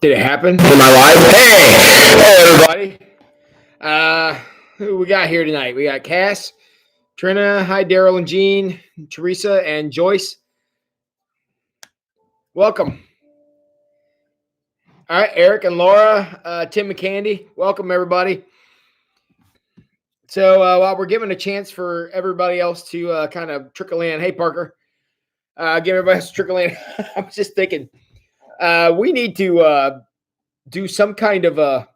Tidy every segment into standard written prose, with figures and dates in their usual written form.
Did it happen? Am I live? Hey! Hello, everybody. Who we got here tonight? We got Cass, Trina, hi, Daryl and Jean, Teresa, and Joyce. Welcome. All right, Eric and Laura, Tim McCandy. Welcome, everybody. So while we're giving a chance for everybody else to kind of trickle in, hey, Parker, give everybody else to trickle in. I was just thinking we need to do some kind of a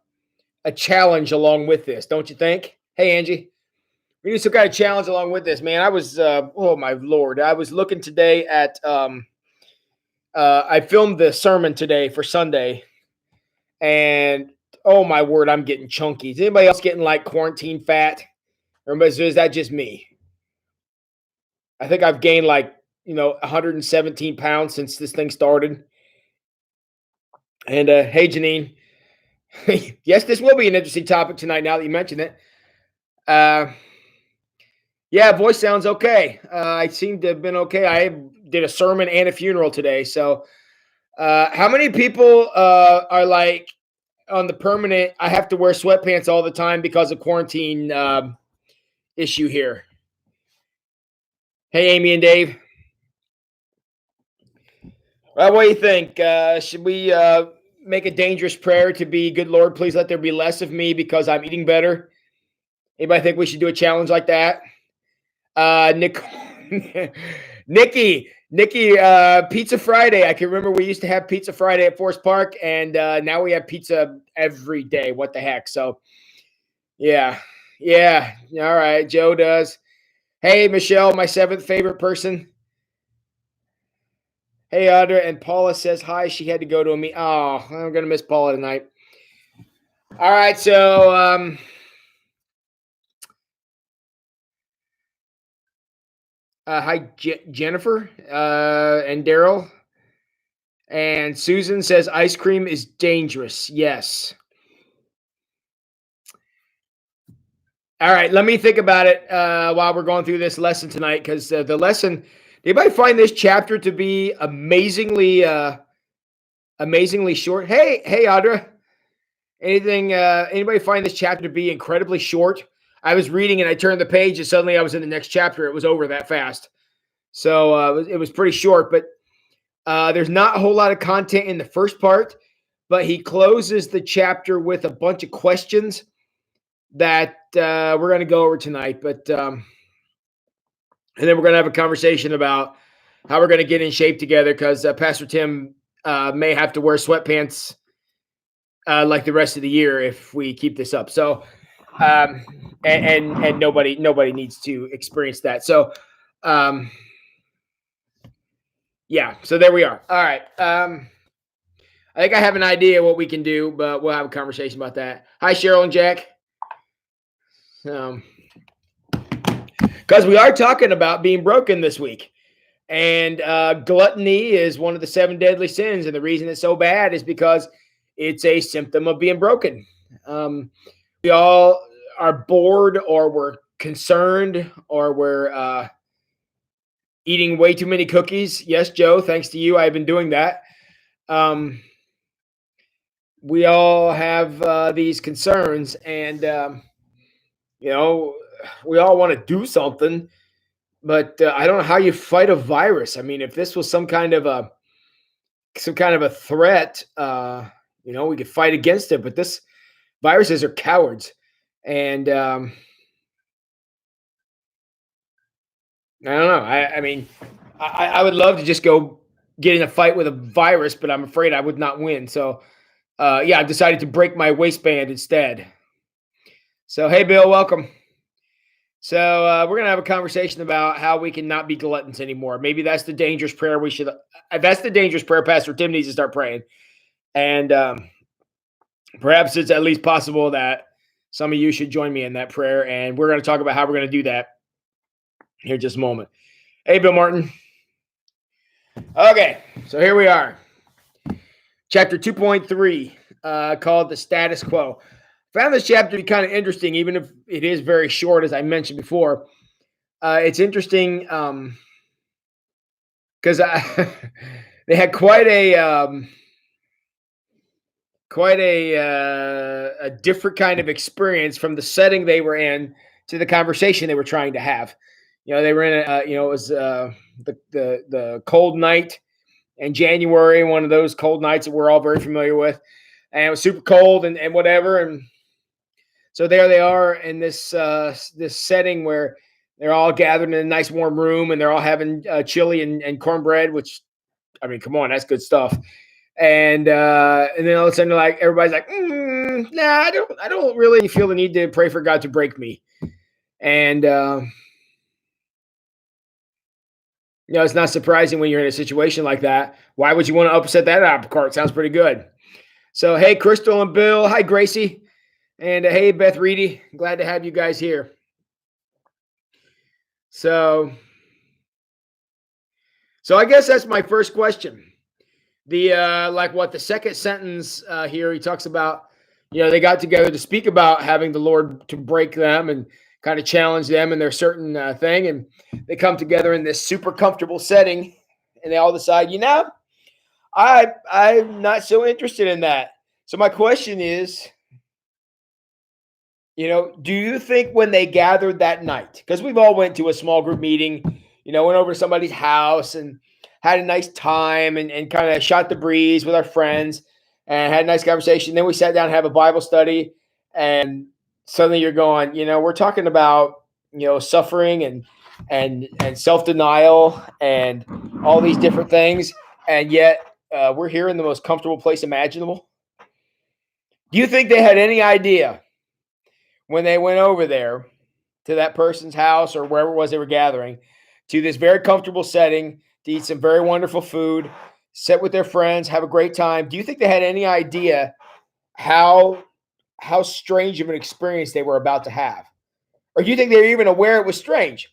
challenge along with this, don't you think? Hey, Angie. We need some kind of challenge along with this, man. I was, oh my Lord. I was looking today at, I filmed the sermon today for Sunday, and oh my word, I'm getting chunky. Is anybody else getting like quarantine fat? Or is that just me? I think I've gained like, 117 pounds since this thing started. And hey, Janine. Yes, this will be an interesting topic tonight now that you mention it. Yeah, voice sounds okay. I seem to have been okay. I did a sermon and a funeral today. So, how many people are like on the permanent? I have to wear sweatpants all the time because of quarantine issue here. Hey, Amy and Dave. Well, what do you think? Should we make a dangerous prayer to be, good Lord, please let there be less of me because I'm eating better? Anybody think we should do a challenge like that? Nikki, Pizza Friday. I can remember we used to have Pizza Friday at Forest Park, and now we have pizza every day. What the heck? So, yeah. All right, Joe does. Hey, Michelle, my seventh favorite person. Hey, Audra, and Paula says hi. She had to go to a meet. Oh, I'm gonna miss Paula tonight. All right, so hi, Jennifer and Daryl. And Susan says ice cream is dangerous. Yes. All right, let me think about it while we're going through this lesson tonight, because the lesson. Anybody find this chapter to be amazingly short? Hey, Audra. Anybody find this chapter to be incredibly short? I was reading and I turned the page and suddenly I was in the next chapter. It was over that fast. So it was pretty short, but there's not a whole lot of content in the first part, but he closes the chapter with a bunch of questions that we're going to go over tonight. But and then we're going to have a conversation about how we're going to get in shape together, because Pastor Tim may have to wear sweatpants like the rest of the year if we keep this up. So, and nobody needs to experience that. So, yeah. So there we are. All right. I think I have an idea what we can do, but we'll have a conversation about that. Hi, Cheryl and Jack. Because we are talking about being broken this week. And gluttony is one of the 7 deadly sins. And the reason it's so bad is because it's a symptom of being broken. We all are bored, or we're concerned, or we're eating way too many cookies. Yes, Joe, thanks to you, I've been doing that. We all have these concerns, and we all want to do something, but I don't know how you fight a virus. I mean, if this was some kind of a threat, we could fight against it. But viruses are cowards, and I don't know. I mean, I would love to just go get in a fight with a virus, but I'm afraid I would not win. So, yeah, I've decided to break my waistband instead. So, hey, Bill, welcome. So we're gonna have a conversation about how we can not be gluttons anymore. Maybe that's the dangerous prayer we should. That's the dangerous prayer Pastor Tim needs to start praying, and perhaps it's at least possible that some of you should join me in that prayer. And we're going to talk about how we're going to do that here in just a moment. Hey, Bill Martin. Okay, so here we are. Chapter 2.3, called The Status Quo. Found this chapter to be kind of interesting, even if it is very short, as I mentioned before. It's interesting because they had quite a quite a different kind of experience from the setting they were in to the conversation they were trying to have. They were in it was the cold night in January, one of those cold nights that we're all very familiar with, and it was super cold and whatever. And so there they are in this setting where they're all gathered in a nice warm room and they're all having chili and cornbread, which, I mean, come on, that's good stuff. And then all of a sudden, like, everybody's like, nah, I don't really feel the need to pray for God to break me. And it's not surprising when you're in a situation like that. Why would you want to upset that apple cart? Sounds pretty good. So, hey, Crystal and Bill. Hi, Gracie. And hey, Beth Reedy. Glad to have you guys here. So I guess that's my first question. The second sentence here, he talks about, they got together to speak about having the Lord to break them and kind of challenge them in their certain thing. And they come together in this super comfortable setting and they all decide, I'm not so interested in that. So my question is, do you think when they gathered that night, because we've all went to a small group meeting, went over to somebody's house and had a nice time and kind of shot the breeze with our friends and had a nice conversation. Then we sat down and have a Bible study, and suddenly you're going, we're talking about, suffering and self-denial and all these different things. And yet we're here in the most comfortable place imaginable. Do you think they had any idea when they went over there to that person's house or wherever it was they were gathering, to this very comfortable setting, to eat some very wonderful food, sit with their friends, have a great time? Do you think they had any idea how strange of an experience they were about to have? Or do you think they were even aware it was strange?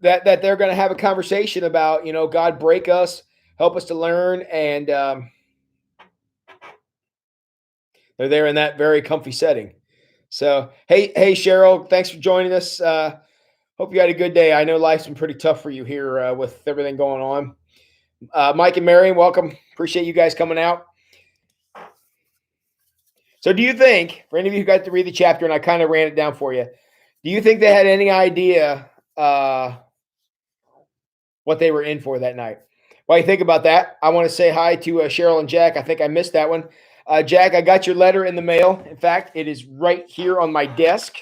That they're going to have a conversation about, God, break us, help us to learn, and they're there in that very comfy setting. So, hey, Cheryl, thanks for joining us. Hope you had a good day. I know life's been pretty tough for you here with everything going on. Mike and Marion, welcome. Appreciate you guys coming out. So do you think, for any of you who got to read the chapter, and I kind of ran it down for you, do you think they had any idea what they were in for that night? While you think about that, I want to say hi to Cheryl and Jack. I think I missed that one. Jack, I got your letter in the mail. In fact, it is right here on my desk.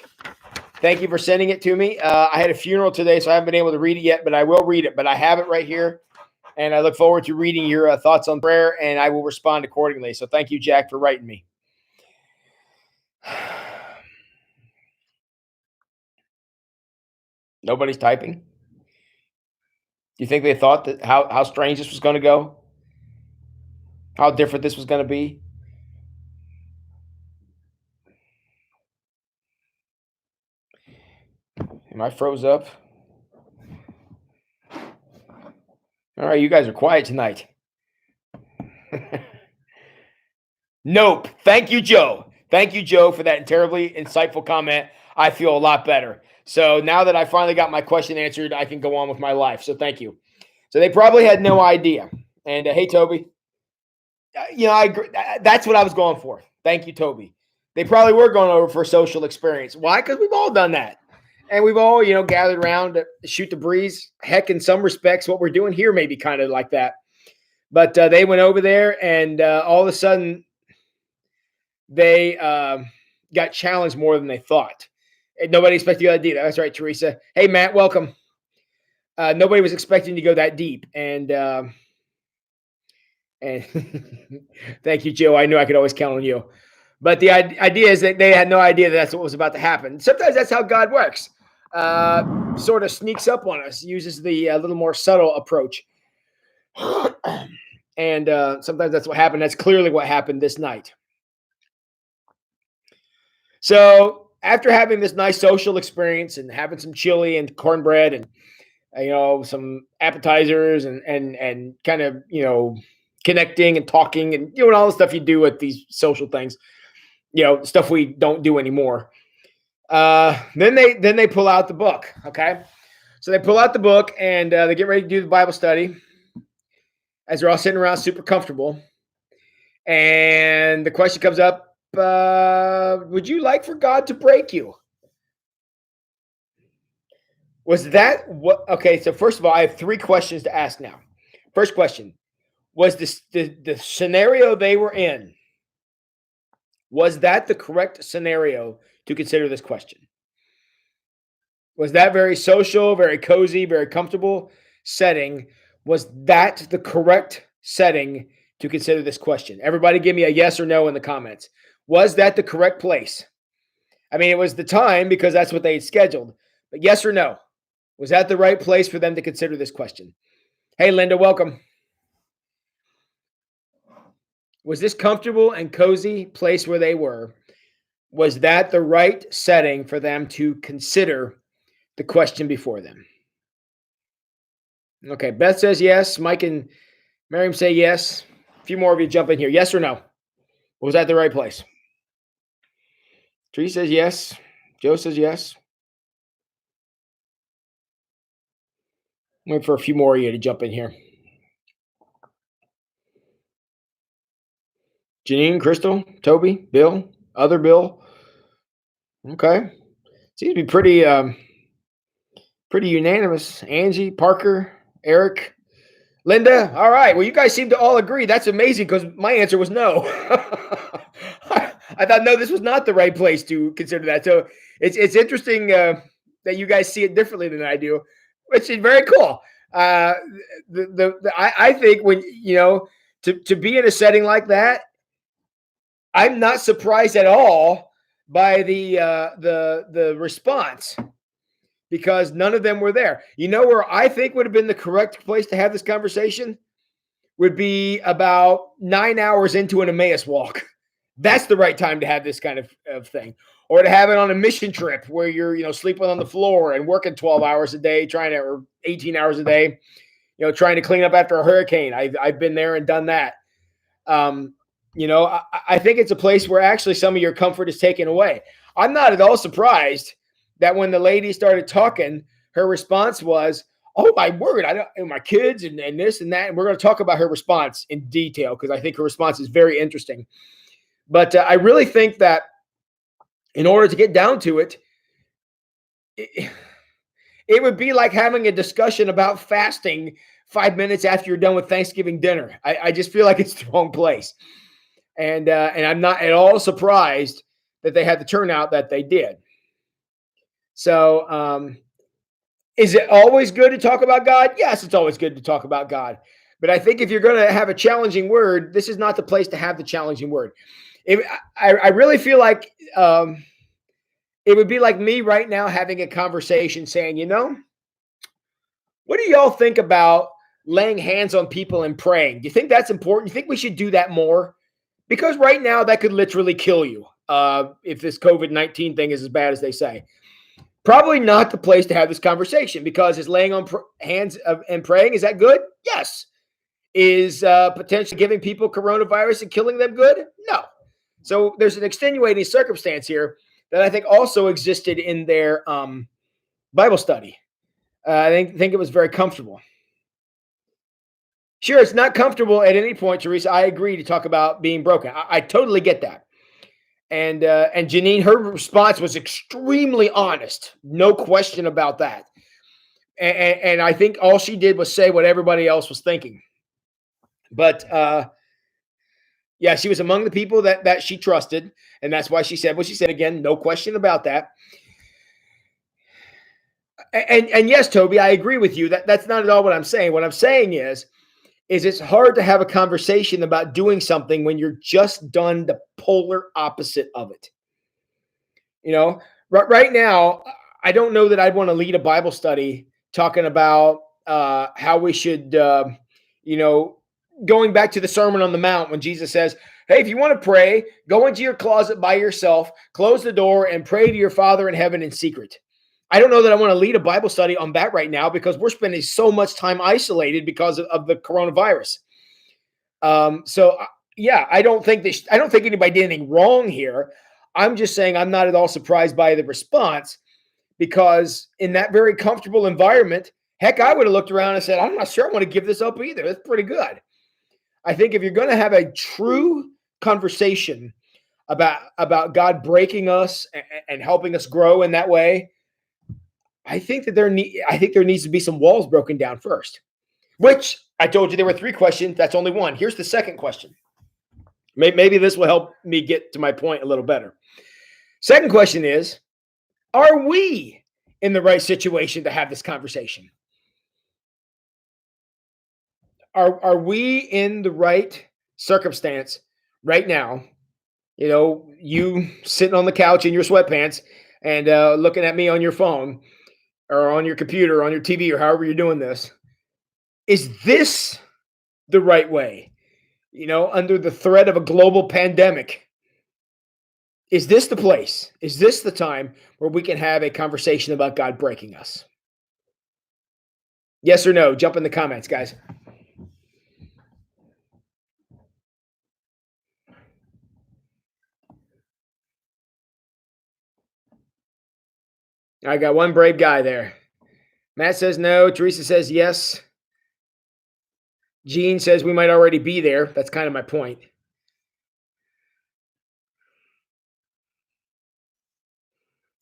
Thank you for sending it to me. I had a funeral today, so I haven't been able to read it yet, but I will read it. But I have it right here, and I look forward to reading your thoughts on prayer, and I will respond accordingly. So thank you, Jack, for writing me. Nobody's typing? Do you think they thought that how strange this was going to go? How different this was going to be? Am I froze up? All right, you guys are quiet tonight. Nope. Thank you, Joe. Thank you, Joe, for that terribly insightful comment. I feel a lot better. So now that I finally got my question answered, I can go on with my life. So thank you. So they probably had no idea. And hey, Toby. I agree. That's what I was going for. Thank you, Toby. They probably were going over for a social experience. Why? Because we've all done that. And we've all, gathered around to shoot the breeze. Heck, in some respects, what we're doing here may be kind of like that. But they went over there, and all of a sudden, they got challenged more than they thought. And nobody expected you to do that. That's right, Teresa. Hey, Matt, welcome. Nobody was expecting to go that deep. And thank you, Joe. I knew I could always count on you. But the idea is that they had no idea that that's what was about to happen. Sometimes that's how God works. Sort of sneaks up on us, uses the little more subtle approach. And sometimes that's what happened. That's clearly what happened this night. So after having this nice social experience and having some chili and cornbread and some appetizers and kind of connecting and talking and all the stuff you do at these social things, stuff we don't do anymore. Then they pull out the book. Okay, so they pull out the book and they get ready to do the Bible study as they're all sitting around super comfortable. And the question comes up, would you like for God to break you? Was that what? Okay, so first of all, I have three questions to ask now. First question, was this the scenario they were in, was that the correct scenario to consider this question? Was that very social, very cozy, very comfortable setting? Was that the correct setting to consider this question? Everybody give me a yes or no in the comments. Was that the correct place? I mean, it was the time because that's what they had scheduled. But yes or no? Was that the right place for them to consider this question? Hey, Linda, welcome. Was this comfortable and cozy place where they were? Was that the right setting for them to consider the question before them? Okay, Beth says yes. Mike and Miriam say yes. A few more of you jump in here. Yes or no? Was that the right place? Tree says yes. Joe says yes. Wait for a few more of you to jump in here. Janine, Crystal, Toby, Bill, other Bill. Okay. Seems to be pretty unanimous. Angie, Parker, Eric, Linda. All right. Well, you guys seem to all agree. That's amazing because my answer was no. I thought no, this was not the right place to consider that. So it's interesting that you guys see it differently than I do, which is very cool. I think when to be in a setting like that, I'm not surprised at all by the response because none of them were there. You know where I think would have been the correct place to have this conversation would be about 9 hours into an Emmaus walk. That's the right time to have this kind of thing. Or to have it on a mission trip where you're, sleeping on the floor and working 12 hours a day, or 18 hours a day, trying to clean up after a hurricane. I've been there and done that. I think it's a place where actually some of your comfort is taken away. I'm not at all surprised that when the lady started talking, her response was, "Oh my word! I don't, my kids and this and that." And we're going to talk about her response in detail because I think her response is very interesting. But I really think that in order to get down to it, it would be like having a discussion about fasting 5 minutes after you're done with Thanksgiving dinner. I just feel like it's the wrong place. And I'm not at all surprised that they had the turnout that they did. So, is it always good to talk about God? Yes, it's always good to talk about God. But I think if you're going to have a challenging word, this is not the place to have the challenging word. I really feel like it would be like me right now having a conversation saying, what do y'all think about laying hands on people and praying? Do you think that's important? Do you think we should do that more? Because right now that could literally kill you if this COVID-19 thing is as bad as they say. Probably not the place to have this conversation because is laying on hands and praying, is that good? Yes. Is potentially giving people coronavirus and killing them good? No. So there's an extenuating circumstance here that I think also existed in their Bible study. I think it was very comfortable. Sure, it's not comfortable at any point, Teresa. I agree to talk about being broken. I totally get that. And Janine, her response was extremely honest. No question about that. And I think all she did was say what everybody else was thinking. But yeah, she was among the people that she trusted, and that's why she said what she said. Again, no question about that. And yes, Toby, I agree with you. That's not at all what I'm saying. What I'm saying is it's hard to have a conversation about doing something when you're just done the polar opposite of it. Right now, I don't know that I'd want to lead a Bible study talking about how we should, going back to the Sermon on the Mount when Jesus says, hey, if you want to pray, go into your closet by yourself, close the door, and pray to your Father in heaven in secret. I don't know that I want to lead a Bible study on that right now because we're spending so much time isolated because of the coronavirus. Yeah, I don't think anybody did anything wrong here. I'm just saying I'm not at all surprised by the response because in that very comfortable environment, heck, I would have looked around and said, I'm not sure I want to give this up either. That's pretty good. I think if you're going to have a true conversation about God breaking us and helping us grow in that way, I think there needs to be some walls broken down first. Which I told you there were 3 questions. That's only one. Here's the second question. Maybe this will help me get to my point a little better. Second question is, are we in the right situation to have this conversation? Are we in the right circumstance right now? You know, you sitting on the couch in your sweatpants and looking at me on your phone or on your computer or on your TV or however you're doing this. Is this the right way? You know, under the threat of a global pandemic, is this the place? Is this the time where we can have a conversation about God breaking us? Yes or no? Jump in the comments, guys. I got one brave guy there. Matt says no. Teresa says yes. Gene says we might already be there. That's kind of my point.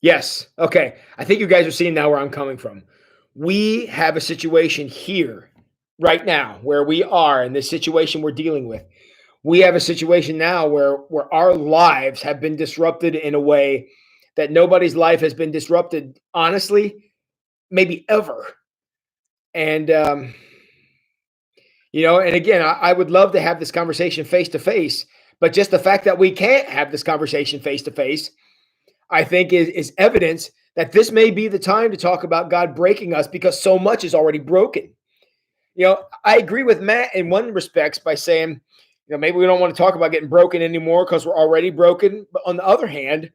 Yes. Okay. I think you guys are seeing now where I'm coming from. We have a situation here right now where we are in this situation we're dealing with. We have a situation now where our lives have been disrupted in a way that nobody's life has been disrupted, honestly, maybe ever. And, you know, and again, I would love to have this conversation face to face, but just the fact that we can't have this conversation face to face, I think is evidence that this may be the time to talk about God breaking us because so much is already broken. You know, I agree with Matt in one respects by saying, you know, maybe we don't want to talk about getting broken anymore because we're already broken. But on the other hand,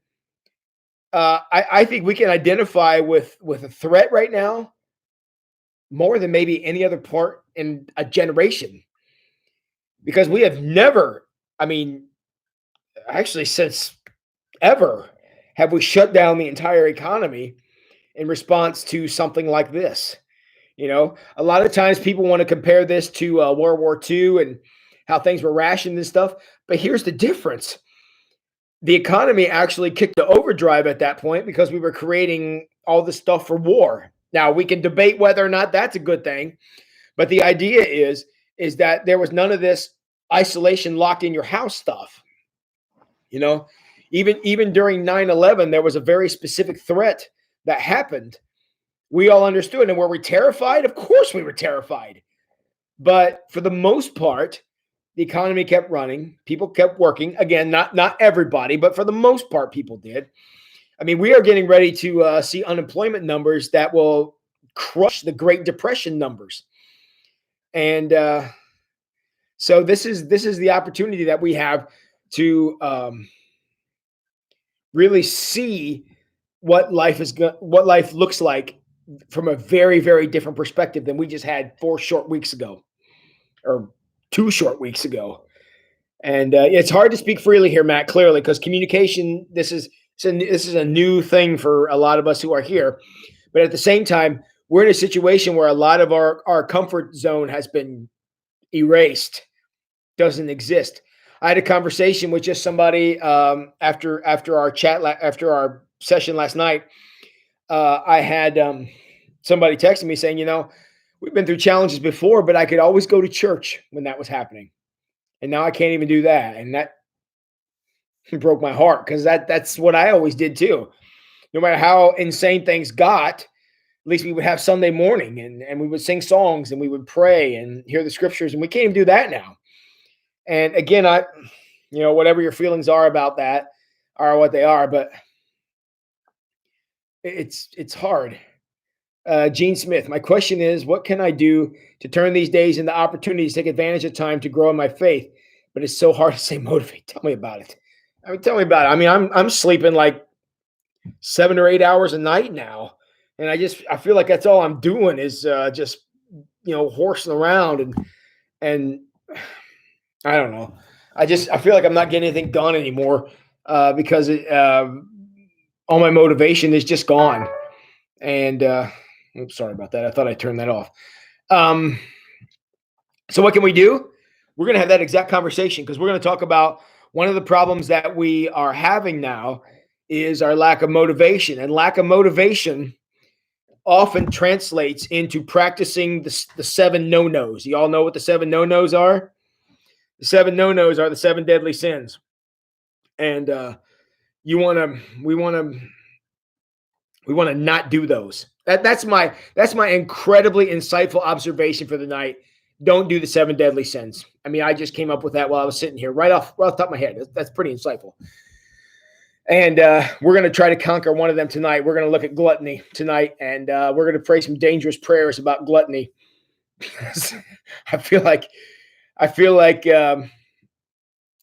I think we can identify with a threat right now more than maybe any other part in a generation, because we have never, I mean, actually since ever, have we shut down the entire economy in response to something like this. You know, a lot of times people want to compare this to World War II and how things were rationed and stuff. But here's the difference. The economy actually kicked the overdrive at that point because we were creating all this stuff for war. Now, we can debate whether or not that's a good thing. But the idea is that there was none of this isolation locked in your house stuff. You know, even during 9/11, there was a very specific threat that happened. We all understood. And were we terrified? Of course we were terrified. But for the most part, the economy kept running. People kept working. Again, not everybody, but for the most part, people did. I mean, we are getting ready to see unemployment numbers that will crush the Great Depression numbers. And so this is the opportunity that we have to really see what life looks like from a very, very different perspective than we just had 4 short weeks ago or 2 short weeks ago. And it's hard to speak freely here, Matt, clearly, because communication, this is a new thing for a lot of us who are here. But at the same time, we're in a situation where a lot of our comfort zone has been erased, doesn't exist. I had a conversation with just somebody after our session last night. I had somebody texting me saying, you know, we've been through challenges before, but I could always go to church when that was happening. And now I can't even do that. And that broke my heart because that's what I always did too. No matter how insane things got, at least we would have Sunday morning and we would sing songs and we would pray and hear the scriptures. And we can't even do that now. And again, whatever your feelings are about that are what they are, but it's hard. Gene Smith, my question is, what can I do to turn these days into opportunities, take advantage of time to grow in my faith? But it's so hard to stay motivated. Tell me about it. Tell me about it. I mean, I'm sleeping like 7 or 8 hours a night now. And I feel like that's all I'm doing is just, horsing around and I don't know. I feel like I'm not getting anything done anymore because all my motivation is just gone. And oops, sorry about that. I thought I turned that off. So what can we do? We're going to have that exact conversation because we're going to talk about one of the problems that we are having now is our lack of motivation, and lack of motivation often translates into practicing the 7 no-nos. You all know what the 7 no-nos are? The 7 no-nos are the 7 deadly sins. And we want to not do those. That's my incredibly insightful observation for the night. Don't do the 7 deadly sins. I mean, I just came up with that while I was sitting here, right off the top of my head. That's pretty insightful. And we're going to try to conquer one of them tonight. We're going to look at gluttony tonight, and we're going to pray some dangerous prayers about gluttony. I feel like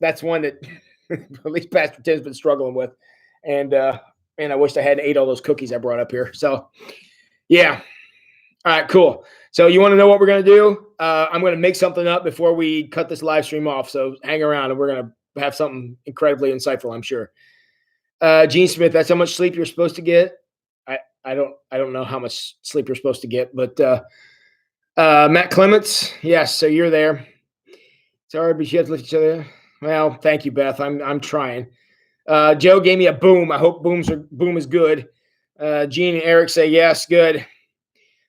that's one that at least Pastor Tim's been struggling with, and I wish I hadn't ate all those cookies I brought up here. So, yeah. All right, cool. So you want to know what we're going to do? I'm going to make something up before we cut this live stream off. So hang around, and we're going to have something incredibly insightful, I'm sure. Gene Smith, that's how much sleep you're supposed to get. I don't know how much sleep you're supposed to get, but Matt Clements, yes, so you're there. Sorry, but you have to lift each other. Well, thank you, Beth. I'm trying. Joe gave me a boom. I hope boom is good. Gene and Eric say yes, good.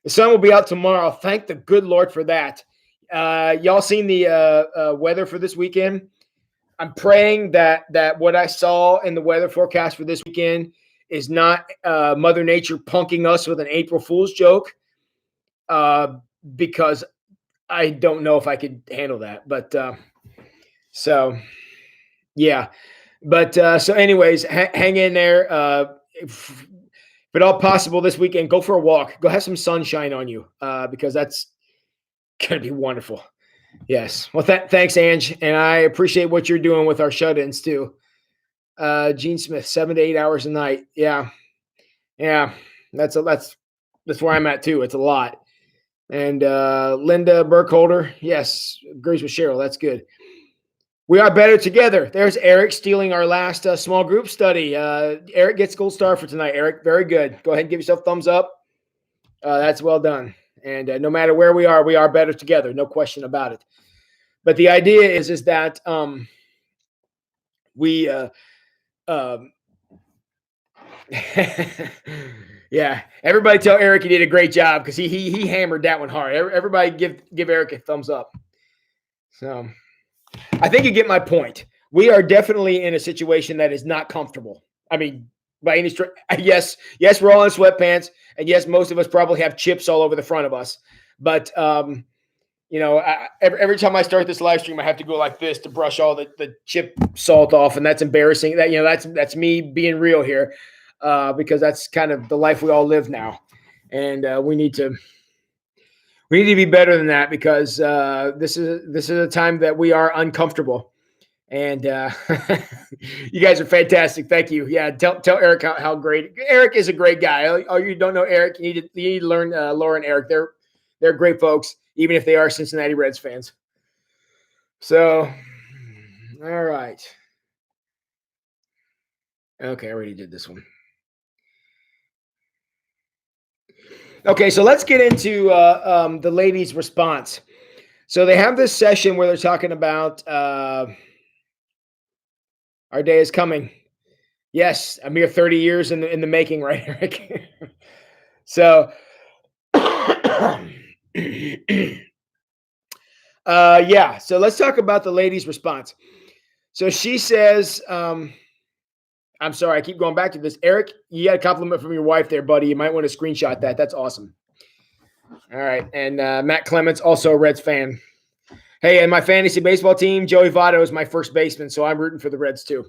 The sun will be out tomorrow. Thank the good Lord for that. Y'all seen the weather for this weekend? I'm praying that what I saw in the weather forecast for this weekend is not Mother Nature punking us with an April Fool's joke, because I don't know if I could handle that. But so, yeah. But so anyways, hang in there. If at all possible this weekend, go for a walk. Go have some sunshine on you, because that's going to be wonderful. Yes. Well, thanks, Ange. And I appreciate what you're doing with our shut-ins too. Gene Smith, 7 to 8 hours a night. Yeah. Yeah. That's where I'm at too. It's a lot. And Linda Burkholder, yes, agrees with Cheryl. That's good. We are better together. There's Eric stealing our last small group study. Eric gets gold star for tonight. Eric, very good. Go ahead and give yourself a thumbs up. That's well done. And no matter where we are better together. No question about it. But the idea is that we yeah. Everybody tell Eric he did a great job, because he hammered that one hard. Everybody give Eric a thumbs up. So I think you get my point. We are definitely in a situation that is not comfortable. I mean, by any stretch, yes, we're all in sweatpants, and yes, most of us probably have chips all over the front of us. But every time I start this live stream, I have to go like this to brush all the chip salt off, and that's embarrassing. That's me being real here, because that's kind of the life we all live now, and we need to be better than that, because this is a time that we are uncomfortable. And you guys are fantastic. Thank you. Yeah, tell Eric how great Eric is. A great guy. Oh, you don't know Eric? You need to learn Laura and Eric. They're great folks, even if they are Cincinnati Reds fans. So, all right. Okay, I already did this one. Okay, so let's get into the ladies' response. So they have this session where they're talking about our day is coming. Yes, a mere 30 years in the making, right, Eric? So, yeah. So let's talk about the ladies' response. So she says, I'm sorry, I keep going back to this. Eric, you got a compliment from your wife there, buddy. You might want to screenshot that. That's awesome. All right. And Matt Clements, also a Reds fan. Hey, and my fantasy baseball team, Joey Votto is my first baseman, so I'm rooting for the Reds too.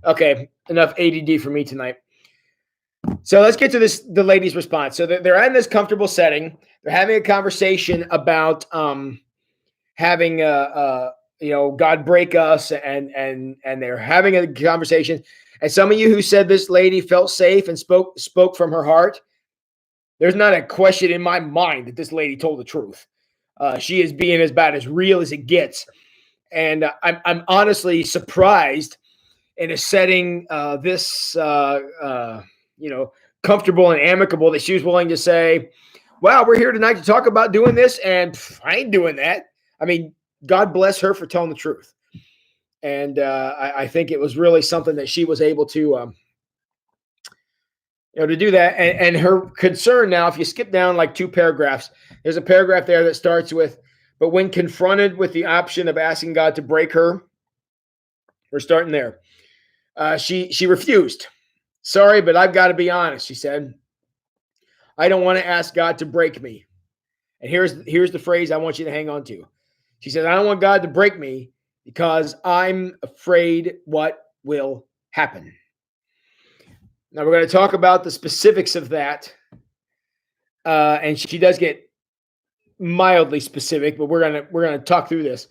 Okay, enough ADD for me tonight. So let's get to the ladies' response. So they're in this comfortable setting. They're having a conversation about having God break us, and they're having a conversation. And some of you who said this lady felt safe and spoke from her heart, there's not a question in my mind that this lady told the truth. She is being about as real as it gets. And I'm honestly surprised in a setting this comfortable and amicable that she was willing to say, wow, we're here tonight to talk about doing this, and I ain't doing that. I mean, God bless her for telling the truth. And I think it was really something that she was able to, to do that. And her concern now, if you skip down like 2 paragraphs, there's a paragraph there that starts with, but when confronted with the option of asking God to break her, we're starting there. She refused. Sorry, but I've got to be honest, she said. I don't want to ask God to break me. And here's the phrase I want you to hang on to. She said, I don't want God to break me because I'm afraid what will happen. Now we're going to talk about the specifics of that. And she does get mildly specific, but we're going to talk through this.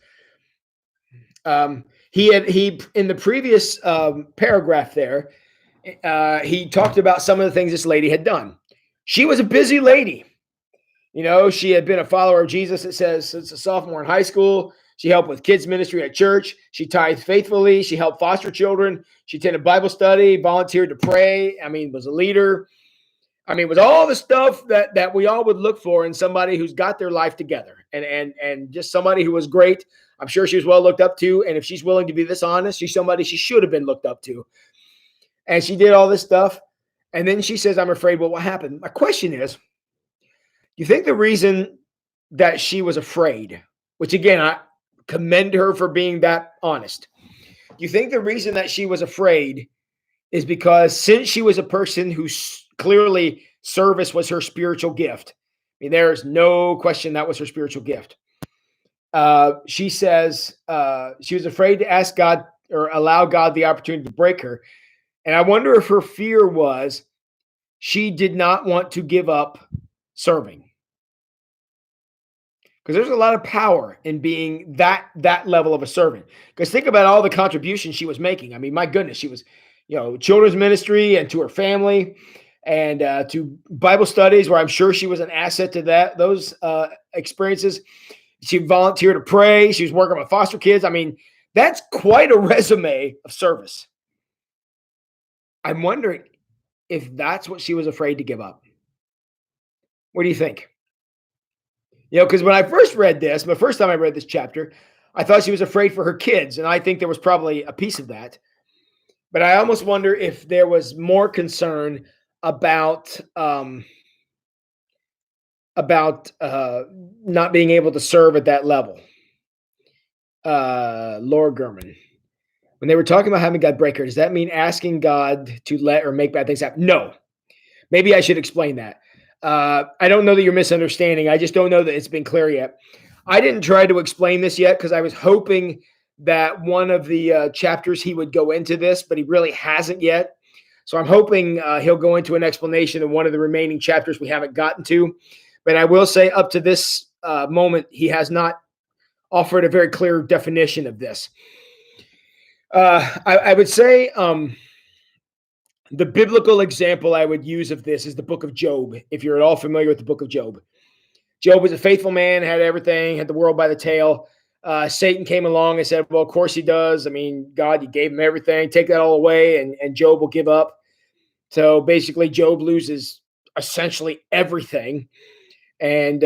He in the previous paragraph there, he talked about some of the things this lady had done. She was a busy lady. She had been a follower of Jesus, it says, since a sophomore in high school. She helped with kids ministry at church. She tithed faithfully. She helped foster children. She attended Bible study, volunteered to pray. Was a leader. It was all the stuff that we all would look for in somebody who's got their life together and just somebody who was great. I'm sure she was well looked up to. And if she's willing to be this honest, she's somebody she should have been looked up to. And she did all this stuff. And then she says, I'm afraid what will happen. My question is, you think the reason that she was afraid, which again, I commend her for being that honest. You think the reason that she was afraid is because since she was a person who clearly service was her spiritual gift. There's no question that was her spiritual gift. She says she was afraid to ask God or allow God the opportunity to break her. And I wonder if her fear was she did not want to give up serving. Because there's a lot of power in being that level of a servant. Because think about all the contributions she was making. My goodness, she was, children's ministry and to her family and to Bible studies where I'm sure she was an asset to those experiences. She volunteered to pray. She was working with foster kids. That's quite a resume of service. I'm wondering if that's what she was afraid to give up. What do you think? Because when I first read this, the first time I read this chapter, I thought she was afraid for her kids. And I think there was probably a piece of that. But I almost wonder if there was more concern about not being able to serve at that level. Laura Gurman. When they were talking about having God break her, does that mean asking God to let or make bad things happen? No. Maybe I should explain that. I don't know that you're misunderstanding. I just don't know that it's been clear yet. I didn't try to explain this yet because I was hoping that one of the chapters he would go into this, but he really hasn't yet. So I'm hoping he'll go into an explanation in one of the remaining chapters we haven't gotten to. But I will say up to this moment, he has not offered a very clear definition of this. I would say the biblical example I would use of this is the book of Job, if you're at all familiar with the book of Job. Job was a faithful man, had everything, had the world by the tail. Satan came along and said, well, of course he does. God, you gave him everything. Take that all away, and Job will give up. So basically, Job loses essentially everything. And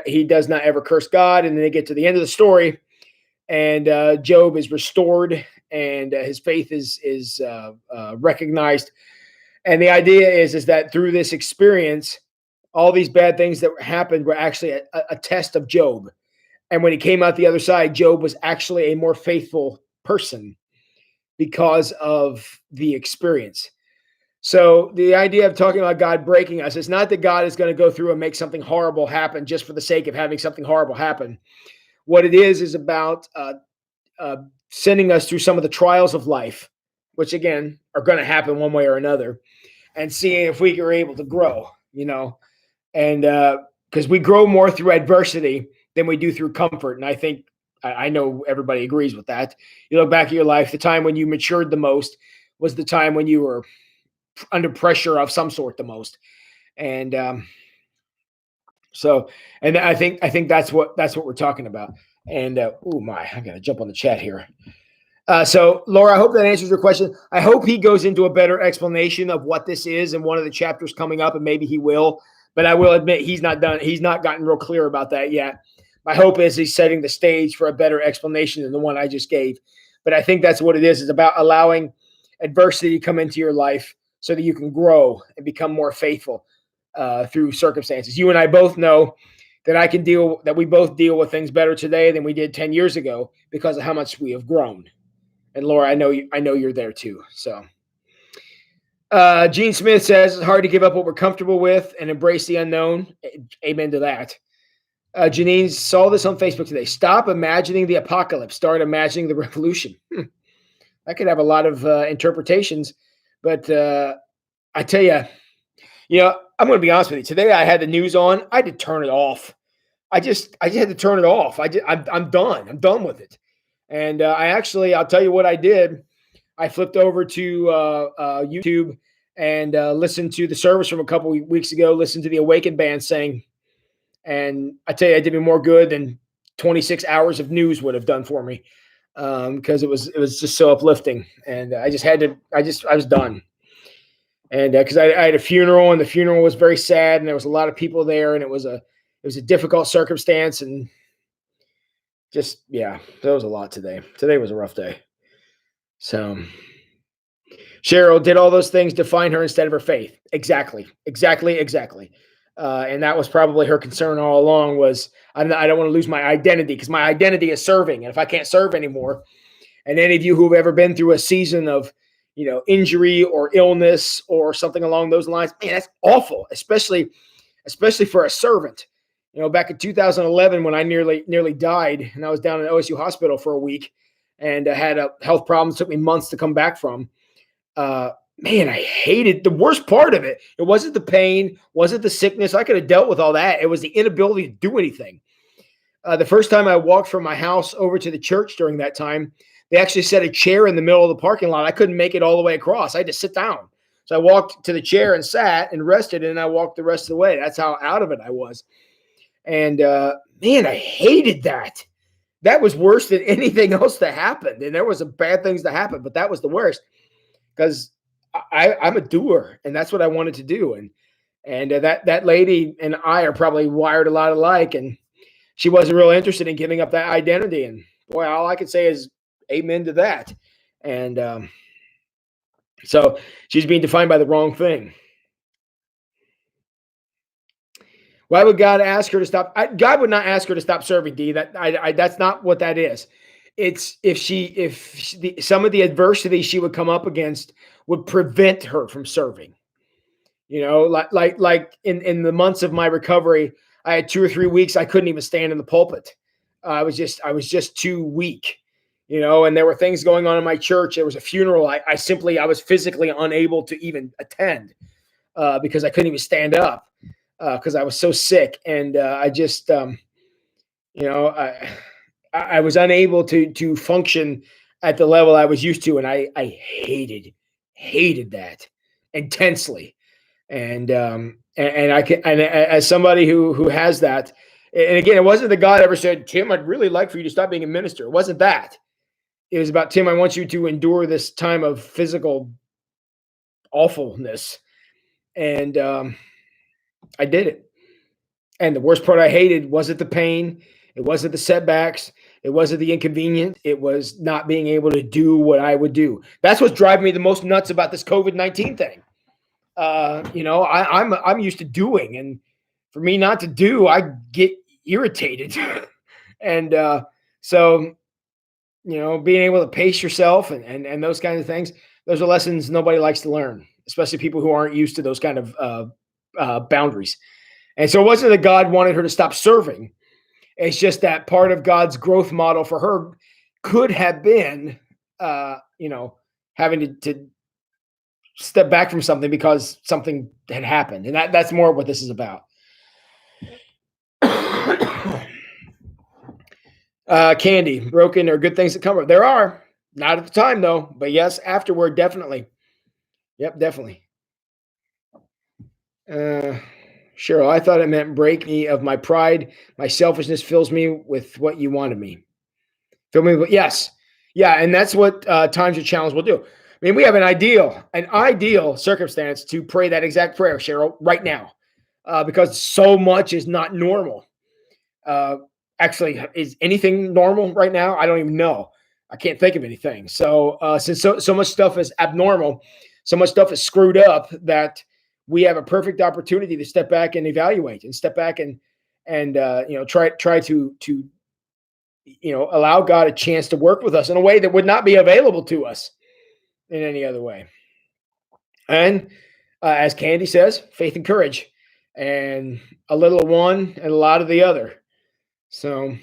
he does not ever curse God. And then they get to the end of the story, and Job is restored, and his faith is recognized. And the idea is that through this experience, all these bad things that happened were actually a test of Job. And when he came out the other side, Job was actually a more faithful person because of the experience. So the idea of talking about God breaking us is not that God is going to go through and make something horrible happen just for the sake of having something horrible happen. What it is about sending us through some of the trials of life, which again are going to happen one way or another, and seeing if we are able to grow, and because we grow more through adversity than we do through comfort. And I think, I know everybody agrees with that. You look back at your life, the time when you matured the most was the time when you were under pressure of some sort the most. And and I think that's what we're talking about. And I gotta jump on the chat here. So Laura, I hope that answers your question. I hope he goes into a better explanation of what this is in one of the chapters coming up, and maybe he will. But I will admit he's not done. He's not gotten real clear about that yet. My hope is he's setting the stage for a better explanation than the one I just gave. But I think that's what it is. It's about allowing adversity to come into your life so that you can grow and become more faithful through circumstances. You and I both know that we both deal with things better today than we did 10 years ago because of how much we have grown. And Laura, I know you're there too. So Gene Smith says it's hard to give up what we're comfortable with and embrace the unknown. Amen to that. Janine saw this on Facebook today. Stop imagining the apocalypse. Start imagining the revolution. That could have a lot of interpretations, but I tell you, I'm going to be honest with you. Today I had the news on. I had to turn it off. I just had to turn it off. I'm done. I'm done with it. And I'll tell you what I did. I flipped over to YouTube and listened to the service from a couple weeks ago. Listened to the Awakened band sing, and I tell you, it did me more good than 26 hours of news would have done for me, because it was just so uplifting. And I was done. And because I had a funeral, and the funeral was very sad, and there was a lot of people there, and it was a difficult circumstance, and there was a lot today. Today was a rough day. So Cheryl, did all those things define her instead of her faith? Exactly. And that was probably her concern all along, was I don't want to lose my identity, because my identity is serving. And if I can't serve anymore, and any of you who've ever been through a season of, injury or illness or something along those lines, man, that's awful, especially for a servant. Back in 2011, when I nearly died, and I was down in OSU hospital for a week, and I had a health problem. It took me months to come back from. Man, I hated the worst part of it. It wasn't the pain, wasn't the sickness. I could have dealt with all that. It was the inability to do anything. The first time I walked from my house over to the church during that time, they actually set a chair in the middle of the parking lot. I couldn't make it all the way across. I had to sit down. So I walked to the chair and sat and rested, and I walked the rest of the way. That's how out of it I was. And man, I hated that. That was worse than anything else that happened. And there was some bad things that happened, but that was the worst, because I'm a doer, and that's what I wanted to do. And that lady and I are probably wired a lot alike, and she wasn't real interested in giving up that identity. And boy, all I can say is amen to that. And so she's being defined by the wrong thing. Why would God ask her to stop? God would not ask her to stop serving, D. That's not what that is. It's if some of the adversity she would come up against would prevent her from serving. Like in the months of my recovery, I had 2 or 3 weeks I couldn't even stand in the pulpit. I was just too weak. And there were things going on in my church. There was a funeral. I was physically unable to even attend because I couldn't even stand up because I was so sick. And I was unable to function at the level I was used to. And I hated that intensely. And as somebody who has that, and again, it wasn't that God ever said, Tim, I'd really like for you to stop being a minister. It wasn't that. It was about, Tim, I want you to endure this time of physical awfulness. And I did it. And the worst part I hated wasn't the pain. It wasn't the setbacks. It wasn't the inconvenience. It was not being able to do what I would do. That's what's driving me the most nuts about this COVID-19 thing. I'm used to doing, and for me not to do, I get irritated. And so being able to pace yourself and those kinds of things, those are lessons nobody likes to learn, especially people who aren't used to those kind of boundaries. And so it wasn't that God wanted her to stop serving. It's just that part of God's growth model for her could have been, having to step back from something because something had happened. And that's more what this is about. Candy, broken or good things that come up. There are, not at the time though, but yes, afterward, definitely. Yep, definitely. Cheryl, I thought it meant break me of my pride. My selfishness fills me with what you wanted me. Fill me with, yes. Yeah, and that's what times of challenge will do. I mean, we have an ideal circumstance to pray that exact prayer, Cheryl, right now, because so much is not normal. Actually, is anything normal right now? I don't even know. I can't think of anything. So since so much stuff is abnormal, so much stuff is screwed up that we have a perfect opportunity to step back and evaluate and step back and try to allow God a chance to work with us in a way that would not be available to us in any other way. And as Candy says, faith and courage, and a little of one and a lot of the other. So,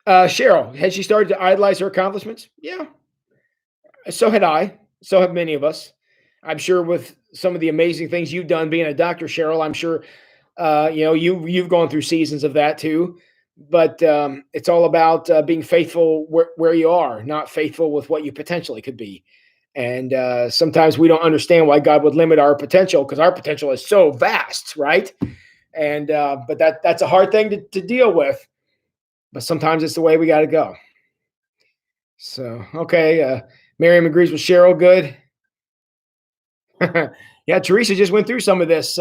Cheryl, had she started to idolize her accomplishments? Yeah, so had I. So have many of us. I'm sure with some of the amazing things you've done being a doctor, Cheryl, I'm sure you've gone through seasons of that too. But it's all about being faithful where you are, not faithful with what you potentially could be. And sometimes we don't understand why God would limit our potential because our potential is so vast, right? And but that's a hard thing to deal with. But sometimes it's the way we got to go. So okay, Miriam agrees with Cheryl. Good. Yeah, Teresa just went through some of this,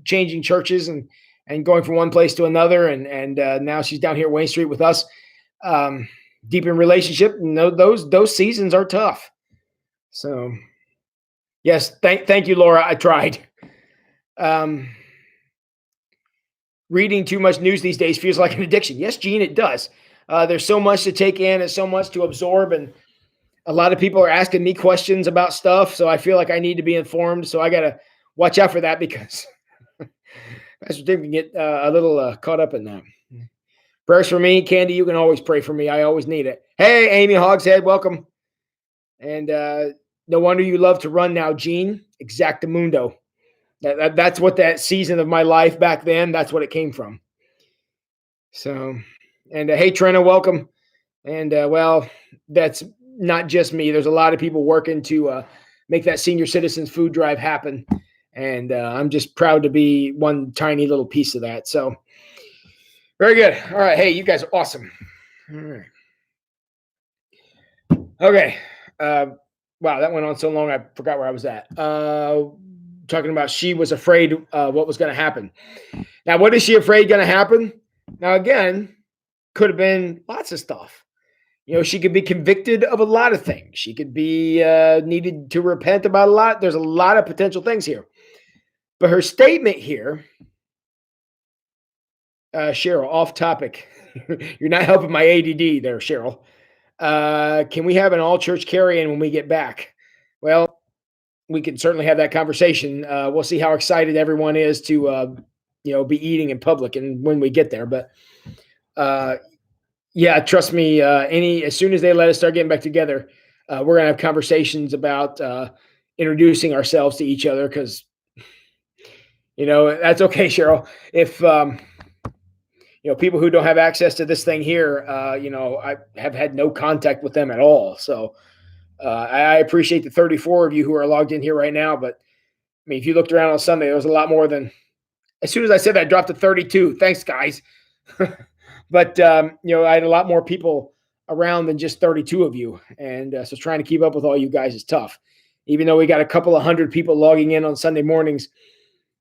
changing churches and going from one place to another, and now she's down here at Wayne Street with us, deep in relationship. No, those seasons are tough. So, yes, thank you, Laura. I tried. Reading too much news these days feels like an addiction. Yes, Gene, it does. There's so much to take in and so much to absorb, and a lot of people are asking me questions about stuff, so I feel like I need to be informed. So I got to watch out for that because Pastor Tim can get a little caught up in that. Prayers for me, Candy. You can always pray for me. I always need it. Hey, Amy Hogshead, welcome. And no wonder you love to run now, Gene. Exactamundo. That's what that season of my life back then. That's what it came from. So, and hey, Trina, welcome. And well, that's not just me. There's a lot of people working to make that senior citizens food drive happen. And I'm just proud to be one tiny little piece of that. So very good. All right. Hey, you guys are awesome. All right. Okay. Wow, that went on so long. I forgot where I was at. Talking about she was afraid what was going to happen. Now, what is she afraid going to happen? Now, again, could have been lots of stuff. She could be convicted of a lot of things. She could be needed to repent about a lot. There's a lot of potential things here. But her statement here, Cheryl, off topic. You're not helping my ADD there, Cheryl. Can we have an all-church carry-in when we get back? Well, we can certainly have that conversation. We'll see how excited everyone is to, be eating in public and when we get there. But yeah, trust me, as soon as they let us start getting back together, we're gonna have conversations about introducing ourselves to each other because that's okay, Cheryl. If people who don't have access to this thing here, I have had no contact with them at all. So I appreciate the 34 of you who are logged in here right now. But I mean, if you looked around on Sunday, there was a lot more than. As soon as I said that, I dropped to 32. Thanks, guys. But I had a lot more people around than just 32 of you, and so trying to keep up with all you guys is tough. Even though we got a couple of hundred people logging in on Sunday mornings,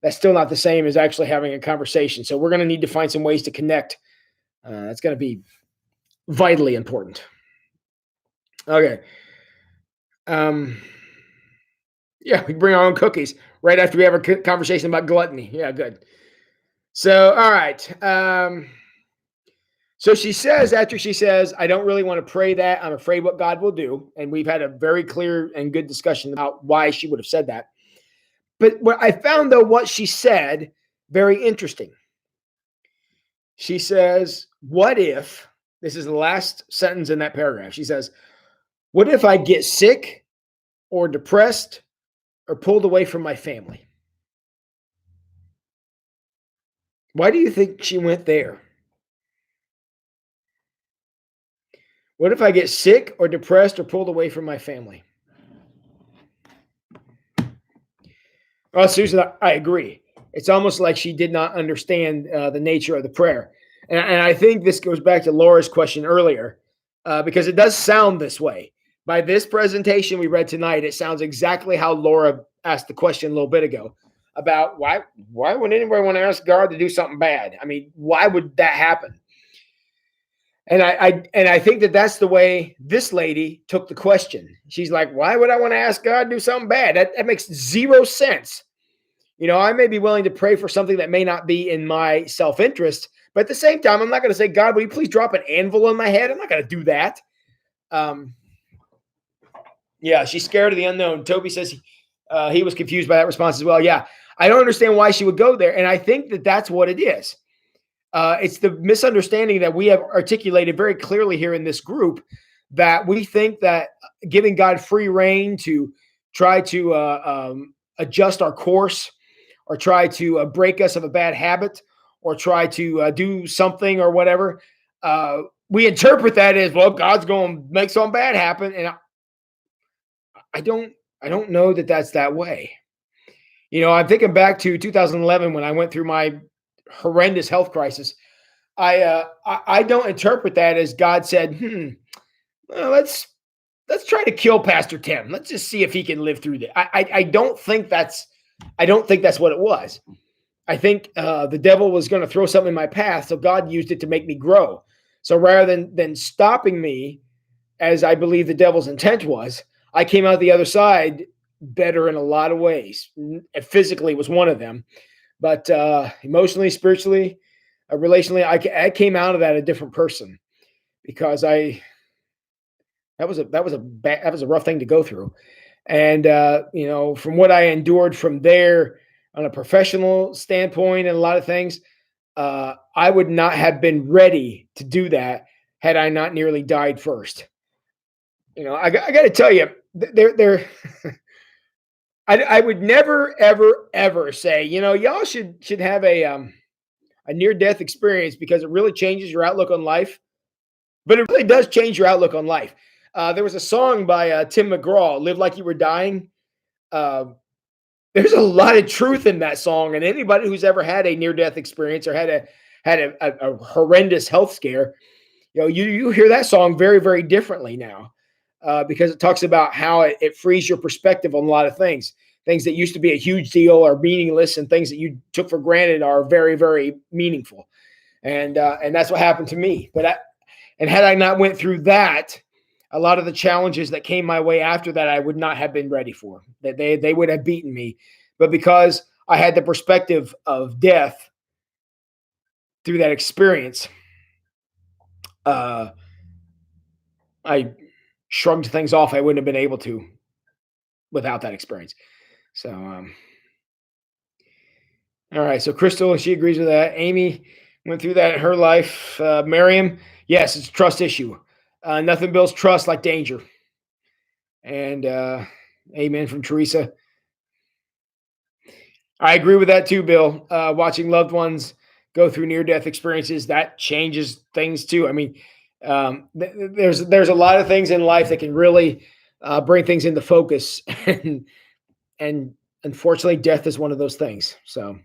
that's still not the same as actually having a conversation. So we're going to need to find some ways to connect. That's going to be vitally important. Okay. Yeah, we bring our own cookies right after we have a conversation about gluttony. Yeah, good. So, all right. So she says, I don't really want to pray that. I'm afraid what God will do. And we've had a very clear and good discussion about why she would have said that. But what I found, though, what she said, very interesting. She says, what if, this is the last sentence in that paragraph. She says, what if I get sick or depressed or pulled away from my family? Why do you think she went there? What if I get sick or depressed or pulled away from my family? Well, Susan, I agree. It's almost like she did not understand the nature of the prayer. And I think this goes back to Laura's question earlier, because it does sound this way. By this presentation we read tonight, it sounds exactly how Laura asked the question a little bit ago about why would anybody want to ask God to do something bad? I mean, why would that happen? And I think that that's the way this lady took the question. She's like, why would I want to ask God to do something bad? That makes zero sense. I may be willing to pray for something that may not be in my self-interest, but at the same time, I'm not going to say, God, will you please drop an anvil on my head? I'm not going to do that. Yeah, she's scared of the unknown. Toby says he was confused by that response as well. Yeah, I don't understand why she would go there. And I think that that's what it is. It's the misunderstanding that we have articulated very clearly here in this group, that we think that giving God free reign to try to adjust our course, or try to break us of a bad habit, or try to do something or whatever, we interpret that as, well, God's going to make something bad happen. And I don't know that that's that way. I'm thinking back to 2011 when I went through my horrendous health crisis. I don't interpret that as God said, well, let's try to kill Pastor Tim. Let's just see if he can live through that. I don't think that's what it was. I think the devil was going to throw something in my path, so God used it to make me grow. So rather than stopping me, as I believe the devil's intent was, I came out the other side better in a lot of ways. Physically was one of them, but emotionally, spiritually, relationally, I came out of that a different person, because that was a rough thing to go through. And from what I endured from there on a professional standpoint and a lot of things, I would not have been ready to do that had I not nearly died first. I got to tell you, I would never, ever, ever say, y'all should have a near-death experience, because it really changes your outlook on life. But it really does change your outlook on life. There was a song by Tim McGraw, "Live Like You Were Dying." There's a lot of truth in that song, and anybody who's ever had a near-death experience or had a horrendous health scare, you hear that song very, very differently now, because it talks about how it frees your perspective on a lot of things. Things that used to be a huge deal are meaningless, and things that you took for granted are very, very meaningful. And that's what happened to me. And had I not went through that, a lot of the challenges that came my way after that, I would not have been ready for. That they would have beaten me. But because I had the perspective of death through that experience, I shrugged things off I wouldn't have been able to without that experience. So, all right. So Crystal, she agrees with that. Amy went through that in her life. Miriam, yes, it's a trust issue. Nothing builds trust like danger. And amen from Teresa. I agree with that too, Bill. Watching loved ones go through near-death experiences, that changes things too. I mean, there's a lot of things in life that can really bring things into focus, and unfortunately, death is one of those things. So,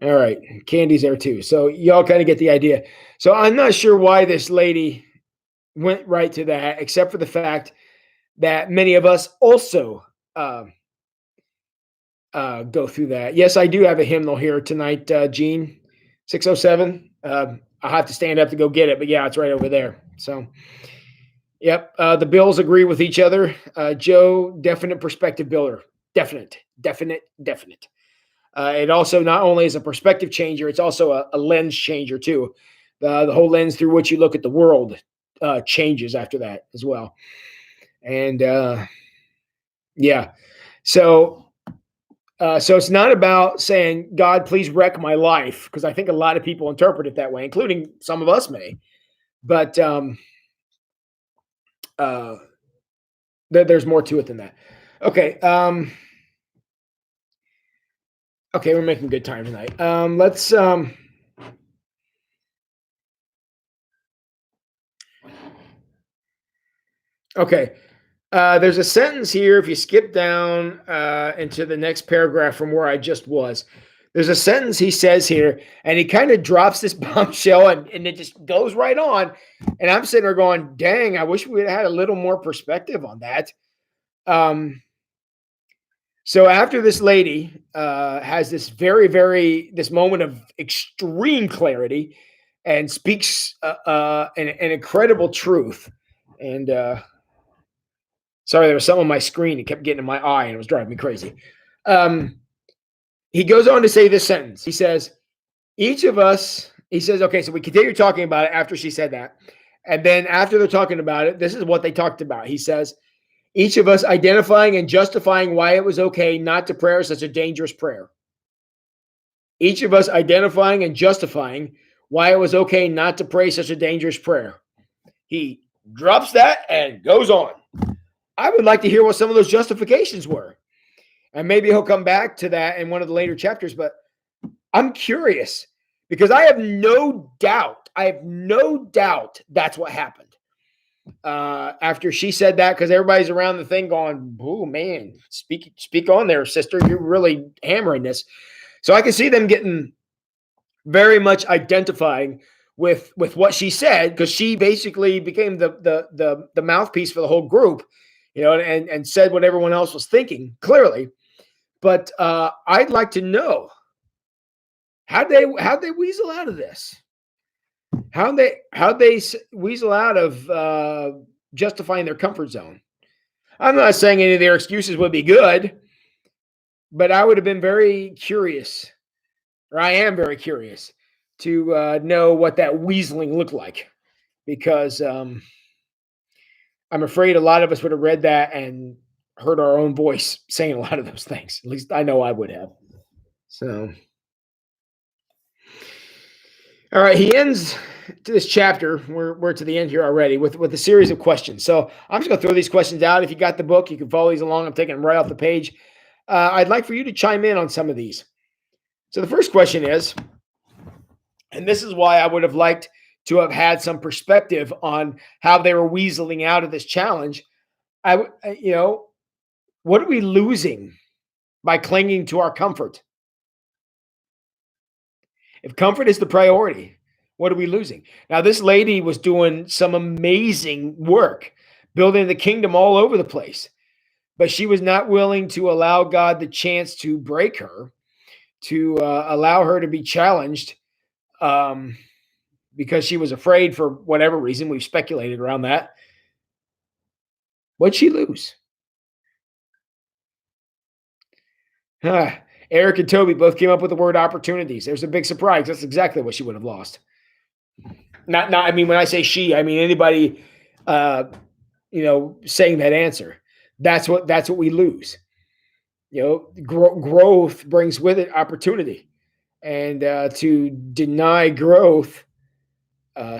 all right, Candy's there too. So y'all kind of get the idea. So I'm not sure why this lady went right to that, except for the fact that many of us also go through that. Yes, I do have a hymnal here tonight, Gene, 607. I'll have to stand up to go get it, but yeah, it's right over there. So, yep, the Bills agree with each other. Joe, definite perspective builder. Definite. It also not only is a perspective changer, it's also a lens changer too. The whole lens through which you look at the world changes after that as well. And yeah, so it's not about saying, God, please wreck my life, because I think a lot of people interpret it that way, including some of us may. But there's more to it than that. Okay. Okay, we're making good time tonight. Let's okay. There's a sentence here. If you skip down into the next paragraph from where I just was, there's a sentence he says here, and he kind of drops this bombshell, and it just goes right on. And I'm sitting there going, dang, I wish we had a little more perspective on that. So after this lady has this this moment of extreme clarity, and speaks an incredible truth. And sorry, there was something on my screen that kept getting in my eye and it was driving me crazy. He goes on to say this sentence. He says, each of us, he says, okay, so we continue talking about it after she said that. And then after they're talking about it, this is what they talked about. He says, each of us identifying and justifying why it was okay not to pray such a dangerous prayer. Each of us identifying and justifying why it was okay not to pray such a dangerous prayer. He drops that and goes on. I would like to hear what some of those justifications were. And maybe he'll come back to that in one of the later chapters, but I'm curious because I have no doubt that's what happened. After she said that, because everybody's around the thing going, oh man, speak on there, sister. You're really hammering this. So I can see them getting very much identifying with what she said, because she basically became the mouthpiece for the whole group, and said what everyone else was thinking clearly. But I'd like to know how'd they weasel out of this. How'd they weasel out of justifying their comfort zone? I'm not saying any of their excuses would be good, but I would have been very curious, or I am very curious, to know what that weaseling looked like, because I'm afraid a lot of us would have read that and heard our own voice saying a lot of those things. At least I know I would have. So, all right, he ends to this chapter. We're to the end here already with a series of questions. So I'm just going to throw these questions out. If you got the book, you can follow these along. I'm taking them right off the page. I'd like for you to chime in on some of these. So the first question is, and this is why I would have liked to have had some perspective on how they were weaseling out of this challenge. What are we losing by clinging to our comfort? If comfort is the priority, what are we losing? Now, this lady was doing some amazing work, building the kingdom all over the place, but she was not willing to allow God the chance to break her, to allow her to be challenged, because she was afraid for whatever reason. We've speculated around that. What'd she lose? Eric and Toby both came up with the word opportunities. There's a big surprise. That's exactly what she would have lost. Not. I mean, when I say she, I mean anybody, saying that answer. That's what we lose. Growth brings with it opportunity, and to deny growth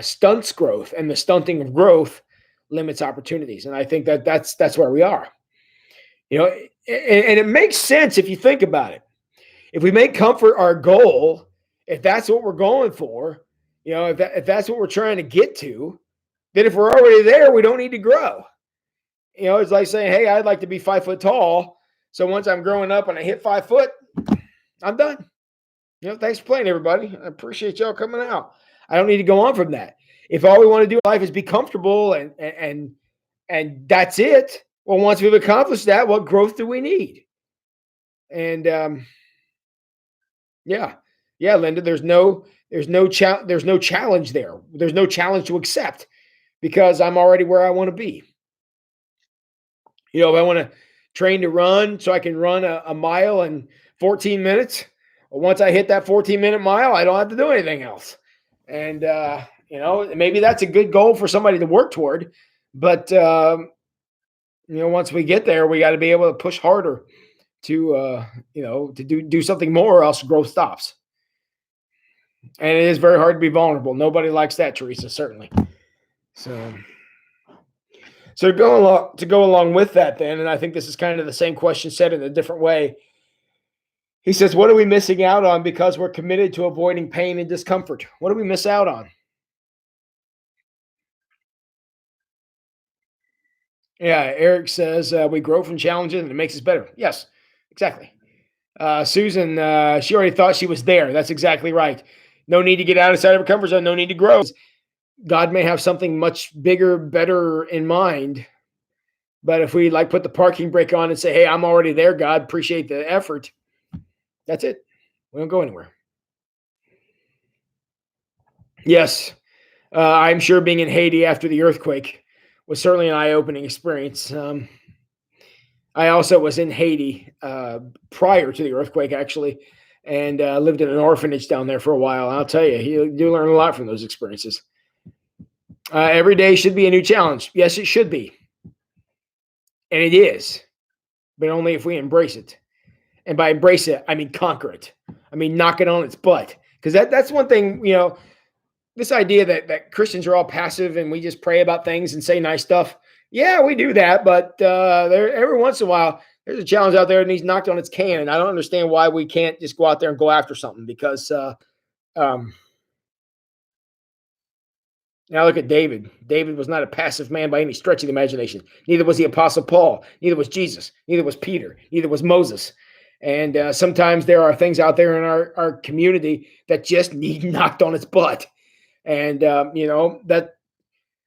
stunts growth, and the stunting of growth limits opportunities. And I think that's where we are. And it makes sense if you think about it. If we make comfort our goal, if that's what we're going for, if that's what we're trying to get to, then if we're already there, we don't need to grow. It's like saying, hey, I'd like to be 5 foot tall. So once I'm growing up and I hit 5 foot, I'm done. Thanks for playing, everybody. I appreciate y'all coming out. I don't need to go on from that. If all we want to do in life is be comfortable and that's it, well, once we've accomplished that, what growth do we need? And Linda, there's no challenge there. There's no challenge to accept, because I'm already where I want to be. If I want to train to run so I can run a mile in 14 minutes, well, once I hit that 14-minute mile, I don't have to do anything else. And maybe that's a good goal for somebody to work toward, but once we get there, we got to be able to push harder to do something more, or else growth stops. And it is very hard to be vulnerable. Nobody likes that, Teresa, certainly. So to go along with that then, and I think this is kind of the same question said in a different way. He says, what are we missing out on because we're committed to avoiding pain and discomfort? What do we miss out on? Yeah, Eric says we grow from challenges and it makes us better. Yes, exactly. Susan, she already thought she was there. That's exactly right. No need to get outside of a comfort zone. No need to grow. God may have something much bigger, better in mind. But if we put the parking brake on and say, hey, I'm already there, God, appreciate the effort, that's it. We don't go anywhere. Yes. I'm sure being in Haiti after the earthquake was certainly an eye-opening experience. I also was in Haiti prior to the earthquake, actually, and lived in an orphanage down there for a while. I'll tell you, you do learn a lot from those experiences. Every day should be a new challenge. Yes, it should be. And it is, but only if we embrace it. And by embrace it, I mean conquer it. I mean knock it on its butt. Because that's one thing, this idea that Christians are all passive and we just pray about things and say nice stuff. Yeah, we do that, but there every once in a while there's a challenge out there that needs knocked on its can, and I don't understand why we can't just go out there and go after something. Because now look at David. David was not a passive man by any stretch of the imagination. Neither was the Apostle Paul. Neither was Jesus. Neither was Peter. Neither was Moses. And sometimes there are things out there in our community that just need knocked on its butt. And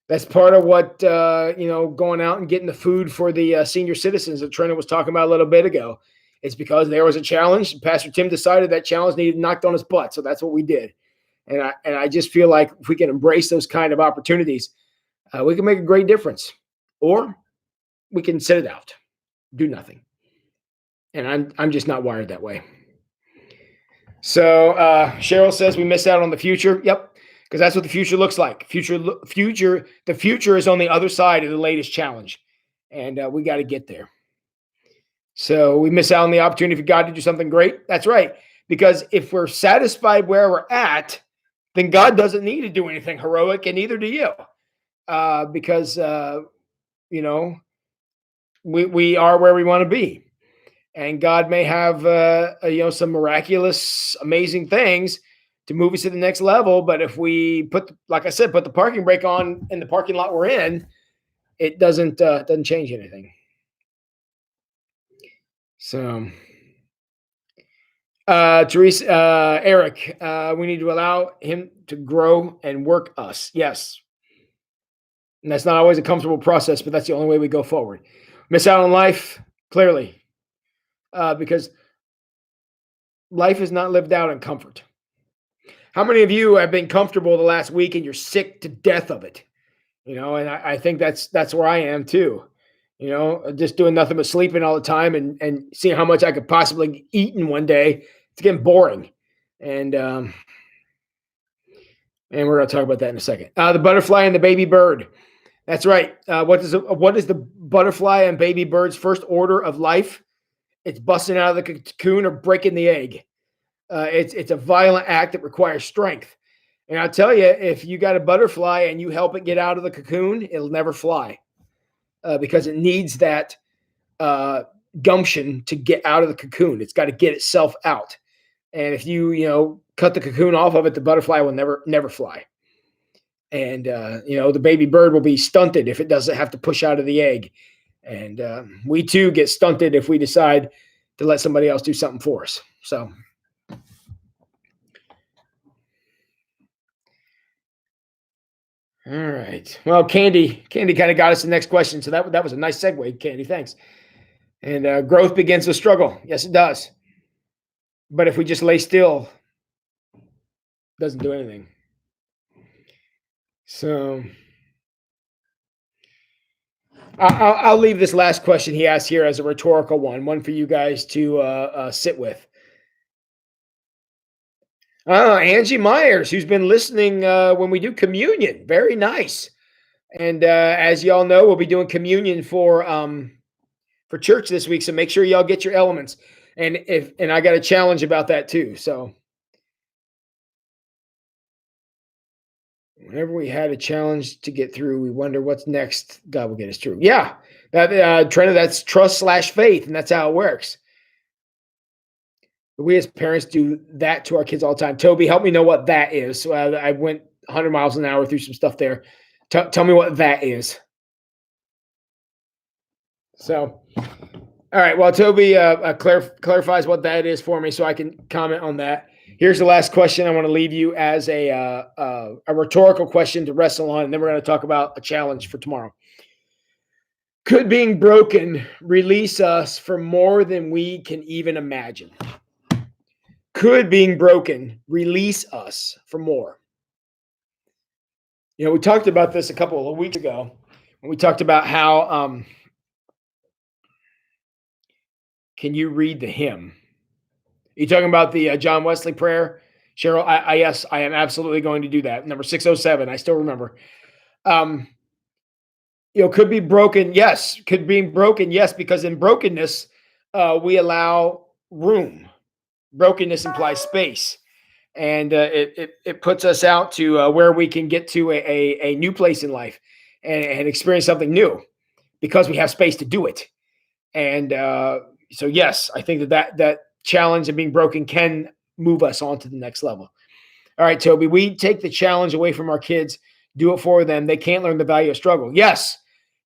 that's part of what going out and getting the food for the senior citizens that Trina was talking about a little bit ago. It's because there was a challenge. Pastor Tim decided that challenge needed knocked on his butt, so that's what we did. And I just feel like if we can embrace those kind of opportunities, we can make a great difference. Or we can sit it out, do nothing. And I'm just not wired that way. So Cheryl says we miss out on the future. Yep, because that's what the future looks like. The future is on the other side of the latest challenge, and we got to get there. So we miss out on the opportunity for God to do something great. That's right. Because if we're satisfied where we're at, then God doesn't need to do anything heroic, and neither do you. Because we are where we want to be. And God may have some miraculous, amazing things to move us to the next level. But if we put the parking brake on in the parking lot we're in, it doesn't change anything. So, Teresa, Eric, we need to allow him to grow and work us. Yes. And that's not always a comfortable process, but that's the only way we go forward. Miss out on life, clearly. Because life is not lived out in comfort. How many of you have been comfortable the last week and you're sick to death of it? And I think that's where I am too. Just doing nothing but sleeping all the time and seeing how much I could possibly eat in one day. It's getting boring. And we're going to talk about that in a second. The butterfly and the baby bird. That's right. What is the butterfly and baby bird's first order of life? It's busting out of the cocoon or breaking the egg. It's a violent act that requires strength. And I'll tell you, if you got a butterfly and you help it get out of the cocoon, it'll never fly because it needs that gumption to get out of the cocoon. It's got to get itself out. And if you cut the cocoon off of it, the butterfly will never fly. And the baby bird will be stunted if it doesn't have to push out of the egg. And we too get stunted if we decide to let somebody else do something for us. So, all right. Well, Candy kind of got us the next question. So that was a nice segue, Candy. Thanks. And growth begins with struggle. Yes, it does. But if we just lay still, it doesn't do anything. So I'll leave this last question he asked here as a rhetorical one for you guys to sit with. Angie Myers, who's been listening when we do communion. Very nice. And as y'all know, we'll be doing communion for church this week. So make sure y'all get your elements. And I got a challenge about that too. So whenever we had a challenge to get through, we wonder what's next. God will get us through. Yeah. Trina, that's trust/faith. And that's how it works. We as parents do that to our kids all the time. Toby, help me know what that is. So I went 100 miles an hour through some stuff there. Tell me what that is. So, all right. Well, Toby clarifies what that is for me so I can comment on that. Here's the last question I want to leave you as a rhetorical question to wrestle on, and then we're going to talk about a challenge for tomorrow. Could being broken release us for more than we can even imagine? Could being broken release us for more? We talked about this a couple of weeks ago when we talked about how can you read the hymn? Are you talking about the John Wesley prayer, Cheryl? Yes, I am absolutely going to do that. Number 607. I still remember. Um, could be broken. Yes, could be broken. Yes, because in brokenness, we allow room. Brokenness implies space, and it puts us out to where we can get to a new place in life and experience something new because we have space to do it. And so, yes, I think that challenge of being broken can move us on to the next level. All right, Toby, we take the challenge away from our kids, do it for them. They can't learn the value of struggle. Yes.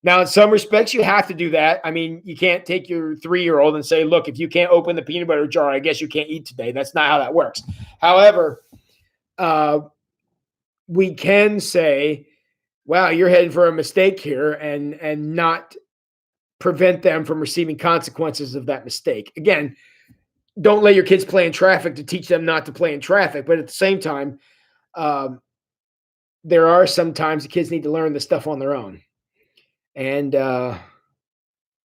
Now, in some respects, you have to do that. I mean, you can't take your 3-year-old and say, look, if you can't open the peanut butter jar, I guess you can't eat today. That's not how that works. However, we can say, wow, you're heading for a mistake here and not prevent them from receiving consequences of that mistake. Again, don't let your kids play in traffic to teach them not to play in traffic. But at the same time, there are some times the kids need to learn this stuff on their own. And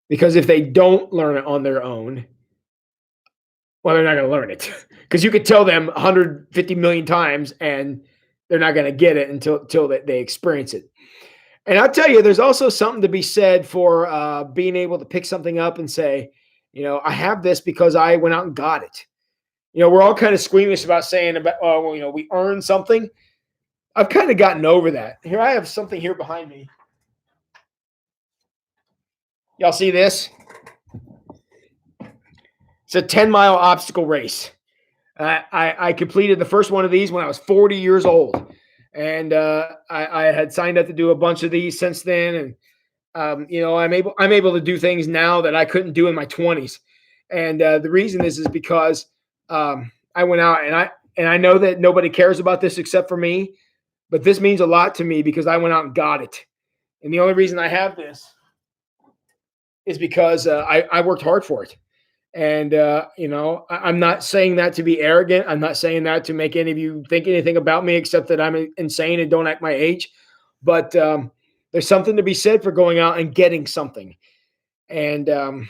because if they don't learn it on their own, well, they're not going to learn it because you could tell them 150 million times and they're not going to get it until they experience it. And I'll tell you, there's also something to be said for being able to pick something up and say, I have this because I went out and got it. We're all kind of squeamish about saying we earned something. I've kind of gotten over that. Here, I have something here behind me. Y'all see this? It's a 10-mile obstacle race. I completed the first one of these when I was 40 years old. And I had signed up to do a bunch of these since then. And, I'm able to do things now that I couldn't do in my 20s. And the reason is because I went out and I know that nobody cares about this except for me. But this means a lot to me because I went out and got it. And the only reason I have this is because I worked hard for it. And, I'm not saying that to be arrogant. I'm not saying that to make any of you think anything about me except that I'm insane and don't act my age. But there's something to be said for going out and getting something. And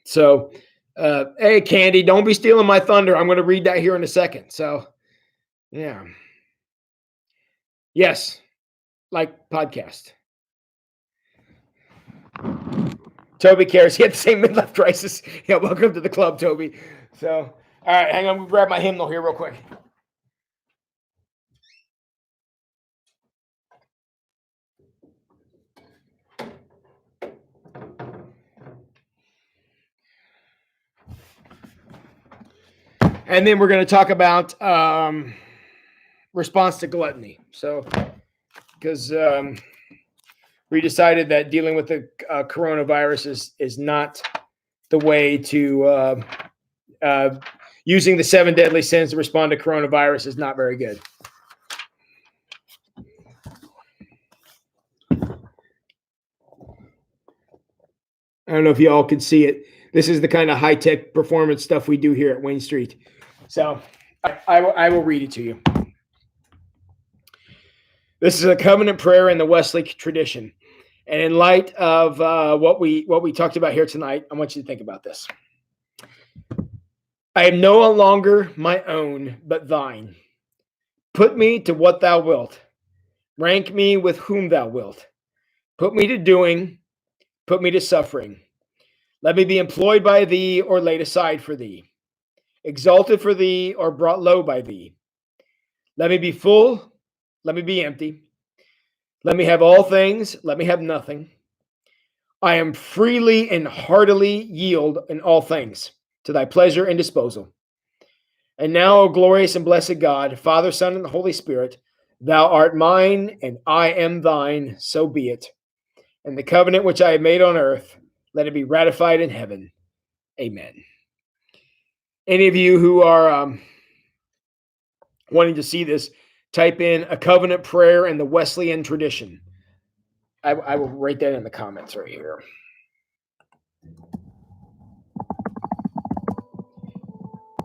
so, hey, Candy, don't be stealing my thunder. I'm going to read that here in a second. So, yeah. Yes, like podcast. Toby cares. He had the same midlife crisis. Yeah, welcome to the club, Toby. So, all right, hang on. I'm going to grab my hymnal here real quick. And then we're going to talk about response to gluttony. So, because we decided that dealing with the coronavirus is not the way to using the 7 deadly sins to respond to coronavirus is not very good. I don't know if you all can see it. This is the kind of high-tech performance stuff we do here at Wayne Street. So I will read it to you. This is a covenant prayer in the Wesley tradition. And in light of what we talked about here tonight, I want you to think about this. I am no longer my own, but thine. Put me to what thou wilt. Rank me with whom thou wilt. Put me to doing, put me to suffering. Let me be employed by thee or laid aside for thee. Exalted for thee or brought low by thee. Let me be full, let me be empty. Let me have all things, let me have nothing. I am freely and heartily yield in all things to thy pleasure and disposal. And now, O glorious and blessed God, Father, Son, and the Holy Spirit, thou art mine and I am thine, so be it. And the covenant which I have made on earth, let it be ratified in heaven. Amen. Any of you who are wanting to see this, type in a covenant prayer in the Wesleyan tradition. I will write that in the comments right here.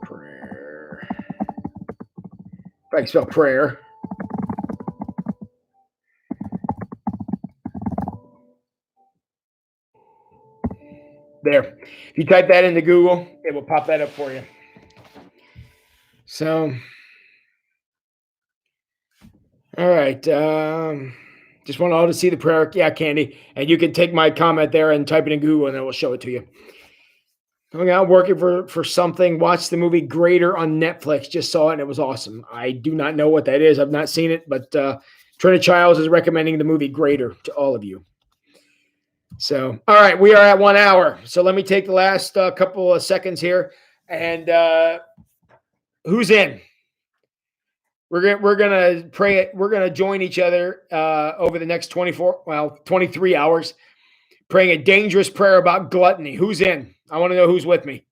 Prayer. If I can spell prayer. There. If you type that into Google, it will pop that up for you. So, all right. Just want all to see the prayer. Yeah, Candy. And you can take my comment there and type it in Google, and it will show it to you. Going out working for something. Watched the movie Greater on Netflix. Just saw it, and it was awesome. I do not know what that is. I've not seen it, but Trina Childs is recommending the movie Greater to all of you. So, all right, we are at 1 hour. So let me take the last couple of seconds here. And who's in? We're gonna pray. We're gonna join each other over the next 23 hours, praying a dangerous prayer about gluttony. Who's in? I want to know who's with me.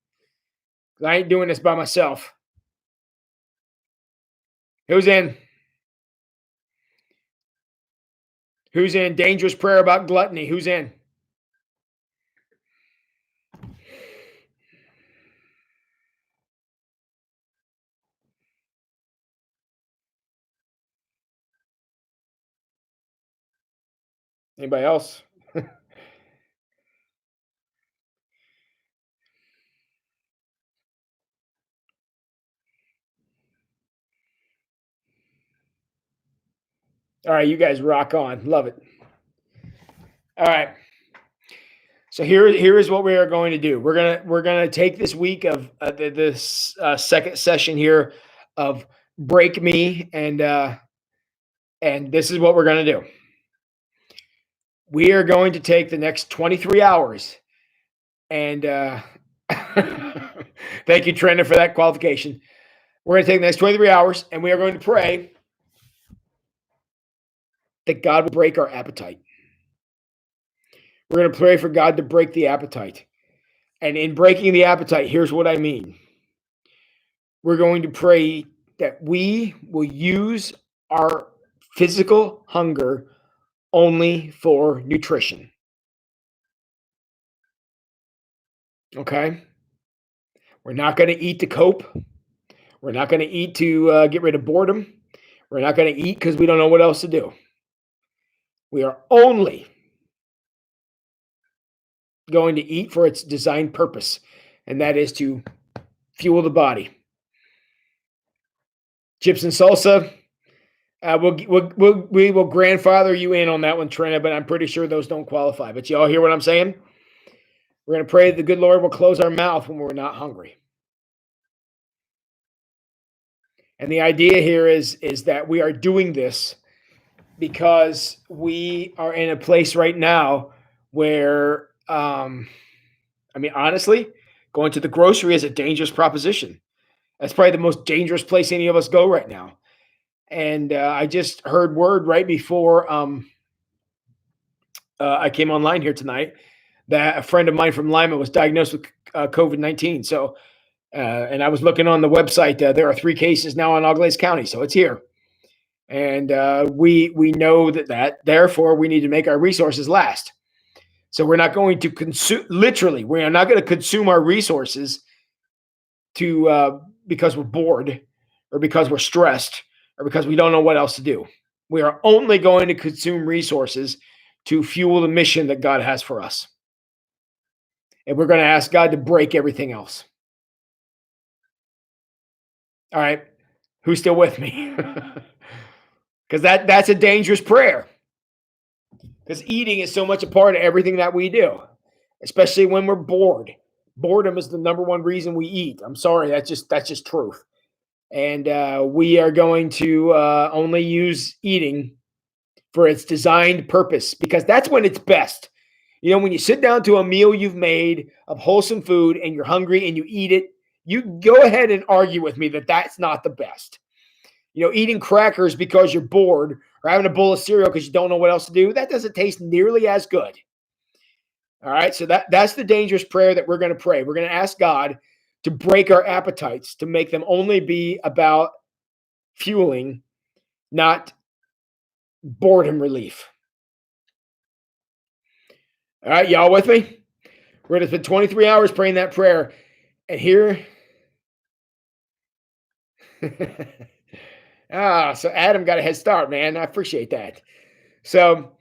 I ain't doing this by myself. Who's in? Who's in? Dangerous prayer about gluttony. Who's in? Anybody else? All right, you guys rock on. Love it. All right. So here is what we are going to do. We're gonna take this week of this second session here of Break Me, and this is what we're gonna do. We are going to take the next 23 hours, and thank you, Trina, for that qualification. We're going to take the next 23 hours, and we are going to pray that God will break our appetite. We're going to pray for God to break the appetite. And in breaking the appetite, here's what I mean. We're going to pray that we will use our physical hunger only for nutrition. Okay? We're not going to eat to cope. We're not going to eat to get rid of boredom. We're not going to eat because we don't know what else to do. We are only going to eat for its designed purpose, and that is to fuel the body. Chips and salsa, we will grandfather you in on that one, Trina, but I'm pretty sure those don't qualify. But you all hear what I'm saying? We're going to pray that the good Lord will close our mouth when we're not hungry. And the idea here is that we are doing this because we are in a place right now where, honestly, going to the grocery is a dangerous proposition. That's probably the most dangerous place any of us go right now. And I just heard word right before I came online here tonight that a friend of mine from Lima was diagnosed with COVID-19. So, and I was looking on the website. There are 3 cases now in Auglaize County, so it's here. And we know that therefore we need to make our resources last. So we're not going to consume. Literally, we are not going to consume our resources to because we're bored, or because we're stressed, or because we don't know what else to do. We are only going to consume resources to fuel the mission that God has for us. And we're going to ask God to break everything else. All right. Who's still with me? Because that's a dangerous prayer. Because eating is so much a part of everything that we do, especially when we're bored. Boredom is the number one reason we eat. I'm sorry, that's just truth. And we are going to only use eating for its designed purpose, because that's when it's best. You know, when you sit down to a meal you've made of wholesome food and you're hungry and you eat it, you go ahead and argue with me that that's not the best. You know, eating crackers because you're bored, or having a bowl of cereal because you don't know what else to do, that doesn't taste nearly as good. All right, so that's the dangerous prayer that we're going to pray. We're going to ask God to break our appetites, to make them only be about fueling, not boredom relief. All right, y'all with me? We're going to spend 23 hours praying that prayer. And here... so Adam got a head start, man. I appreciate that. So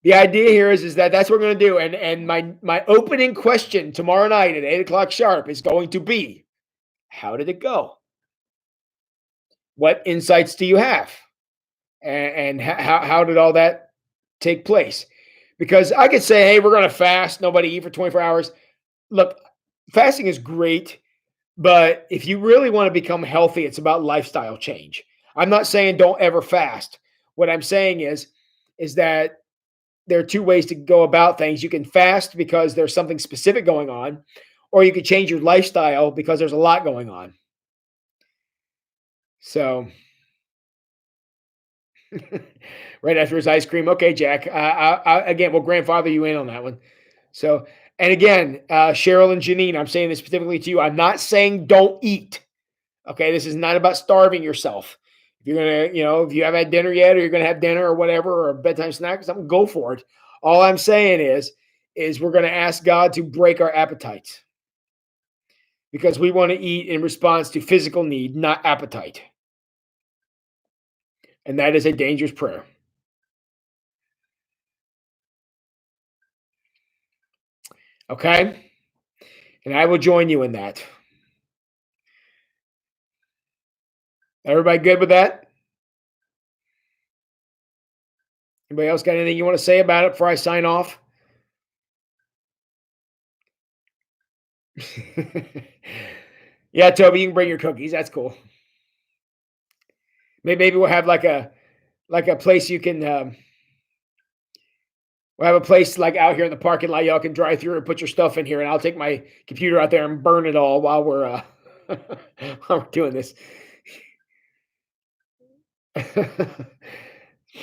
the idea here is that that's what we're going to do. And my opening question tomorrow night at 8 o'clock sharp is going to be, how did it go? What insights do you have? And how did all that take place? Because I could say, hey, we're going to fast, nobody eat for 24 hours. Look, fasting is great, but if you really want to become healthy, it's about lifestyle change. I'm not saying don't ever fast. What I'm saying is that there are two ways to go about things. You can fast because there's something specific going on, or you could change your lifestyle because there's a lot going on. So, right after his ice cream. Okay, Jack. Again, we'll grandfather you in on that one. So, and again, Cheryl and Janine, I'm saying this specifically to you. I'm not saying don't eat. Okay, this is not about starving yourself. If you're gonna, if you haven't had dinner yet, or you're gonna have dinner or whatever, or a bedtime snack or something, go for it. All I'm saying is we're gonna ask God to break our appetites because we want to eat in response to physical need, not appetite, and that is a dangerous prayer. Okay, and I will join you in that. Everybody good with that? Anybody else got anything you want to say about it before I sign off? Yeah, Toby, you can bring your cookies. That's cool. Maybe we'll have like a place you can. We'll have a place like out here in the parking lot. Y'all can drive through and put your stuff in here, and I'll take my computer out there and burn it all while we're while we're doing this.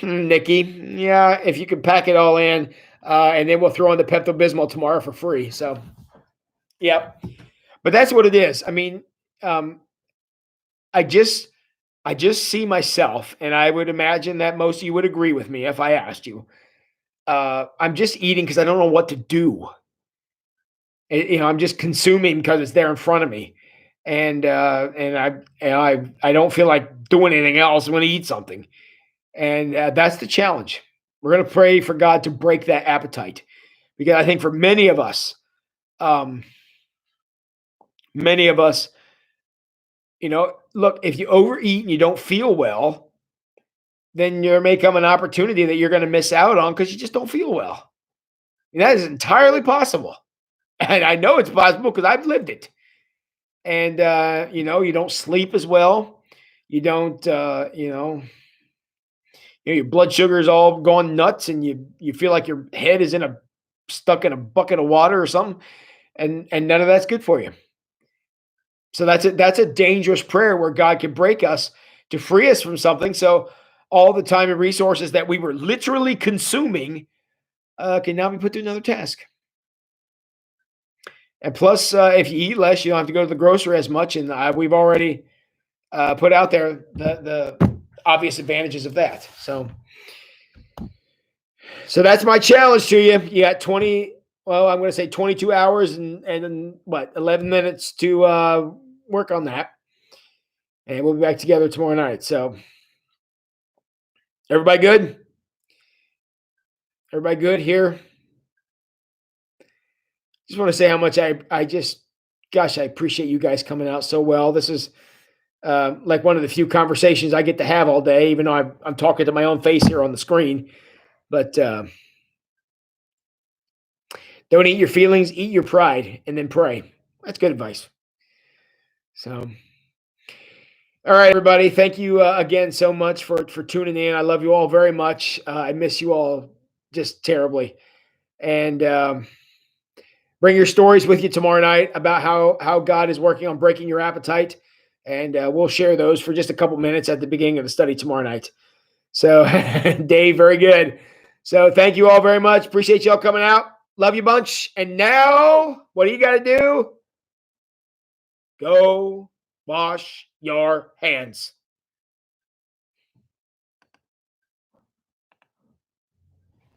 Nikki, yeah, if you could pack it all in, and then we'll throw in the Pepto Bismol tomorrow for free. So, yep. But that's what it is. I mean, I just see myself, and I would imagine that most of you would agree with me if I asked you. I'm just eating because I don't know what to do. I'm just consuming because it's there in front of me, and I don't feel like doing anything else when I eat something, and that's the challenge. We're gonna pray for God to break that appetite, because I think for um, many of us, look, if you overeat and you don't feel well, then there may come an opportunity that you're going to miss out on because you just don't feel well. And that is entirely possible. And I know it's possible because I've lived it. And, you don't sleep as well. You don't, your blood sugar is all going nuts, and you feel like your head is stuck in a bucket of water or something. And none of that's good for you. So that's a dangerous prayer where God can break us to free us from something. So all the time and resources that we were literally consuming can now be put to another task. And plus, if you eat less, you don't have to go to the grocery as much. And we've already put out there the obvious advantages of that. So that's my challenge to you. You got 20. Well, I'm going to say 22 hours and then 11 minutes to work on that. And we'll be back together tomorrow night. So everybody good? Everybody good here? Just want to say how much I appreciate you guys coming out so well. This is like one of the few conversations I get to have all day, even though I'm talking to my own face here on the screen. But don't eat your feelings, eat your pride, and then pray. That's good advice. So, all right, everybody. Thank you again so much for tuning in. I love you all very much. I miss you all just terribly. And bring your stories with you tomorrow night about how God is working on breaking your appetite. And we'll share those for just a couple minutes at the beginning of the study tomorrow night. So, Dave, very good. So thank you all very much. Appreciate y'all coming out. Love you bunch. And now, what do you got to do? Go wash your hands.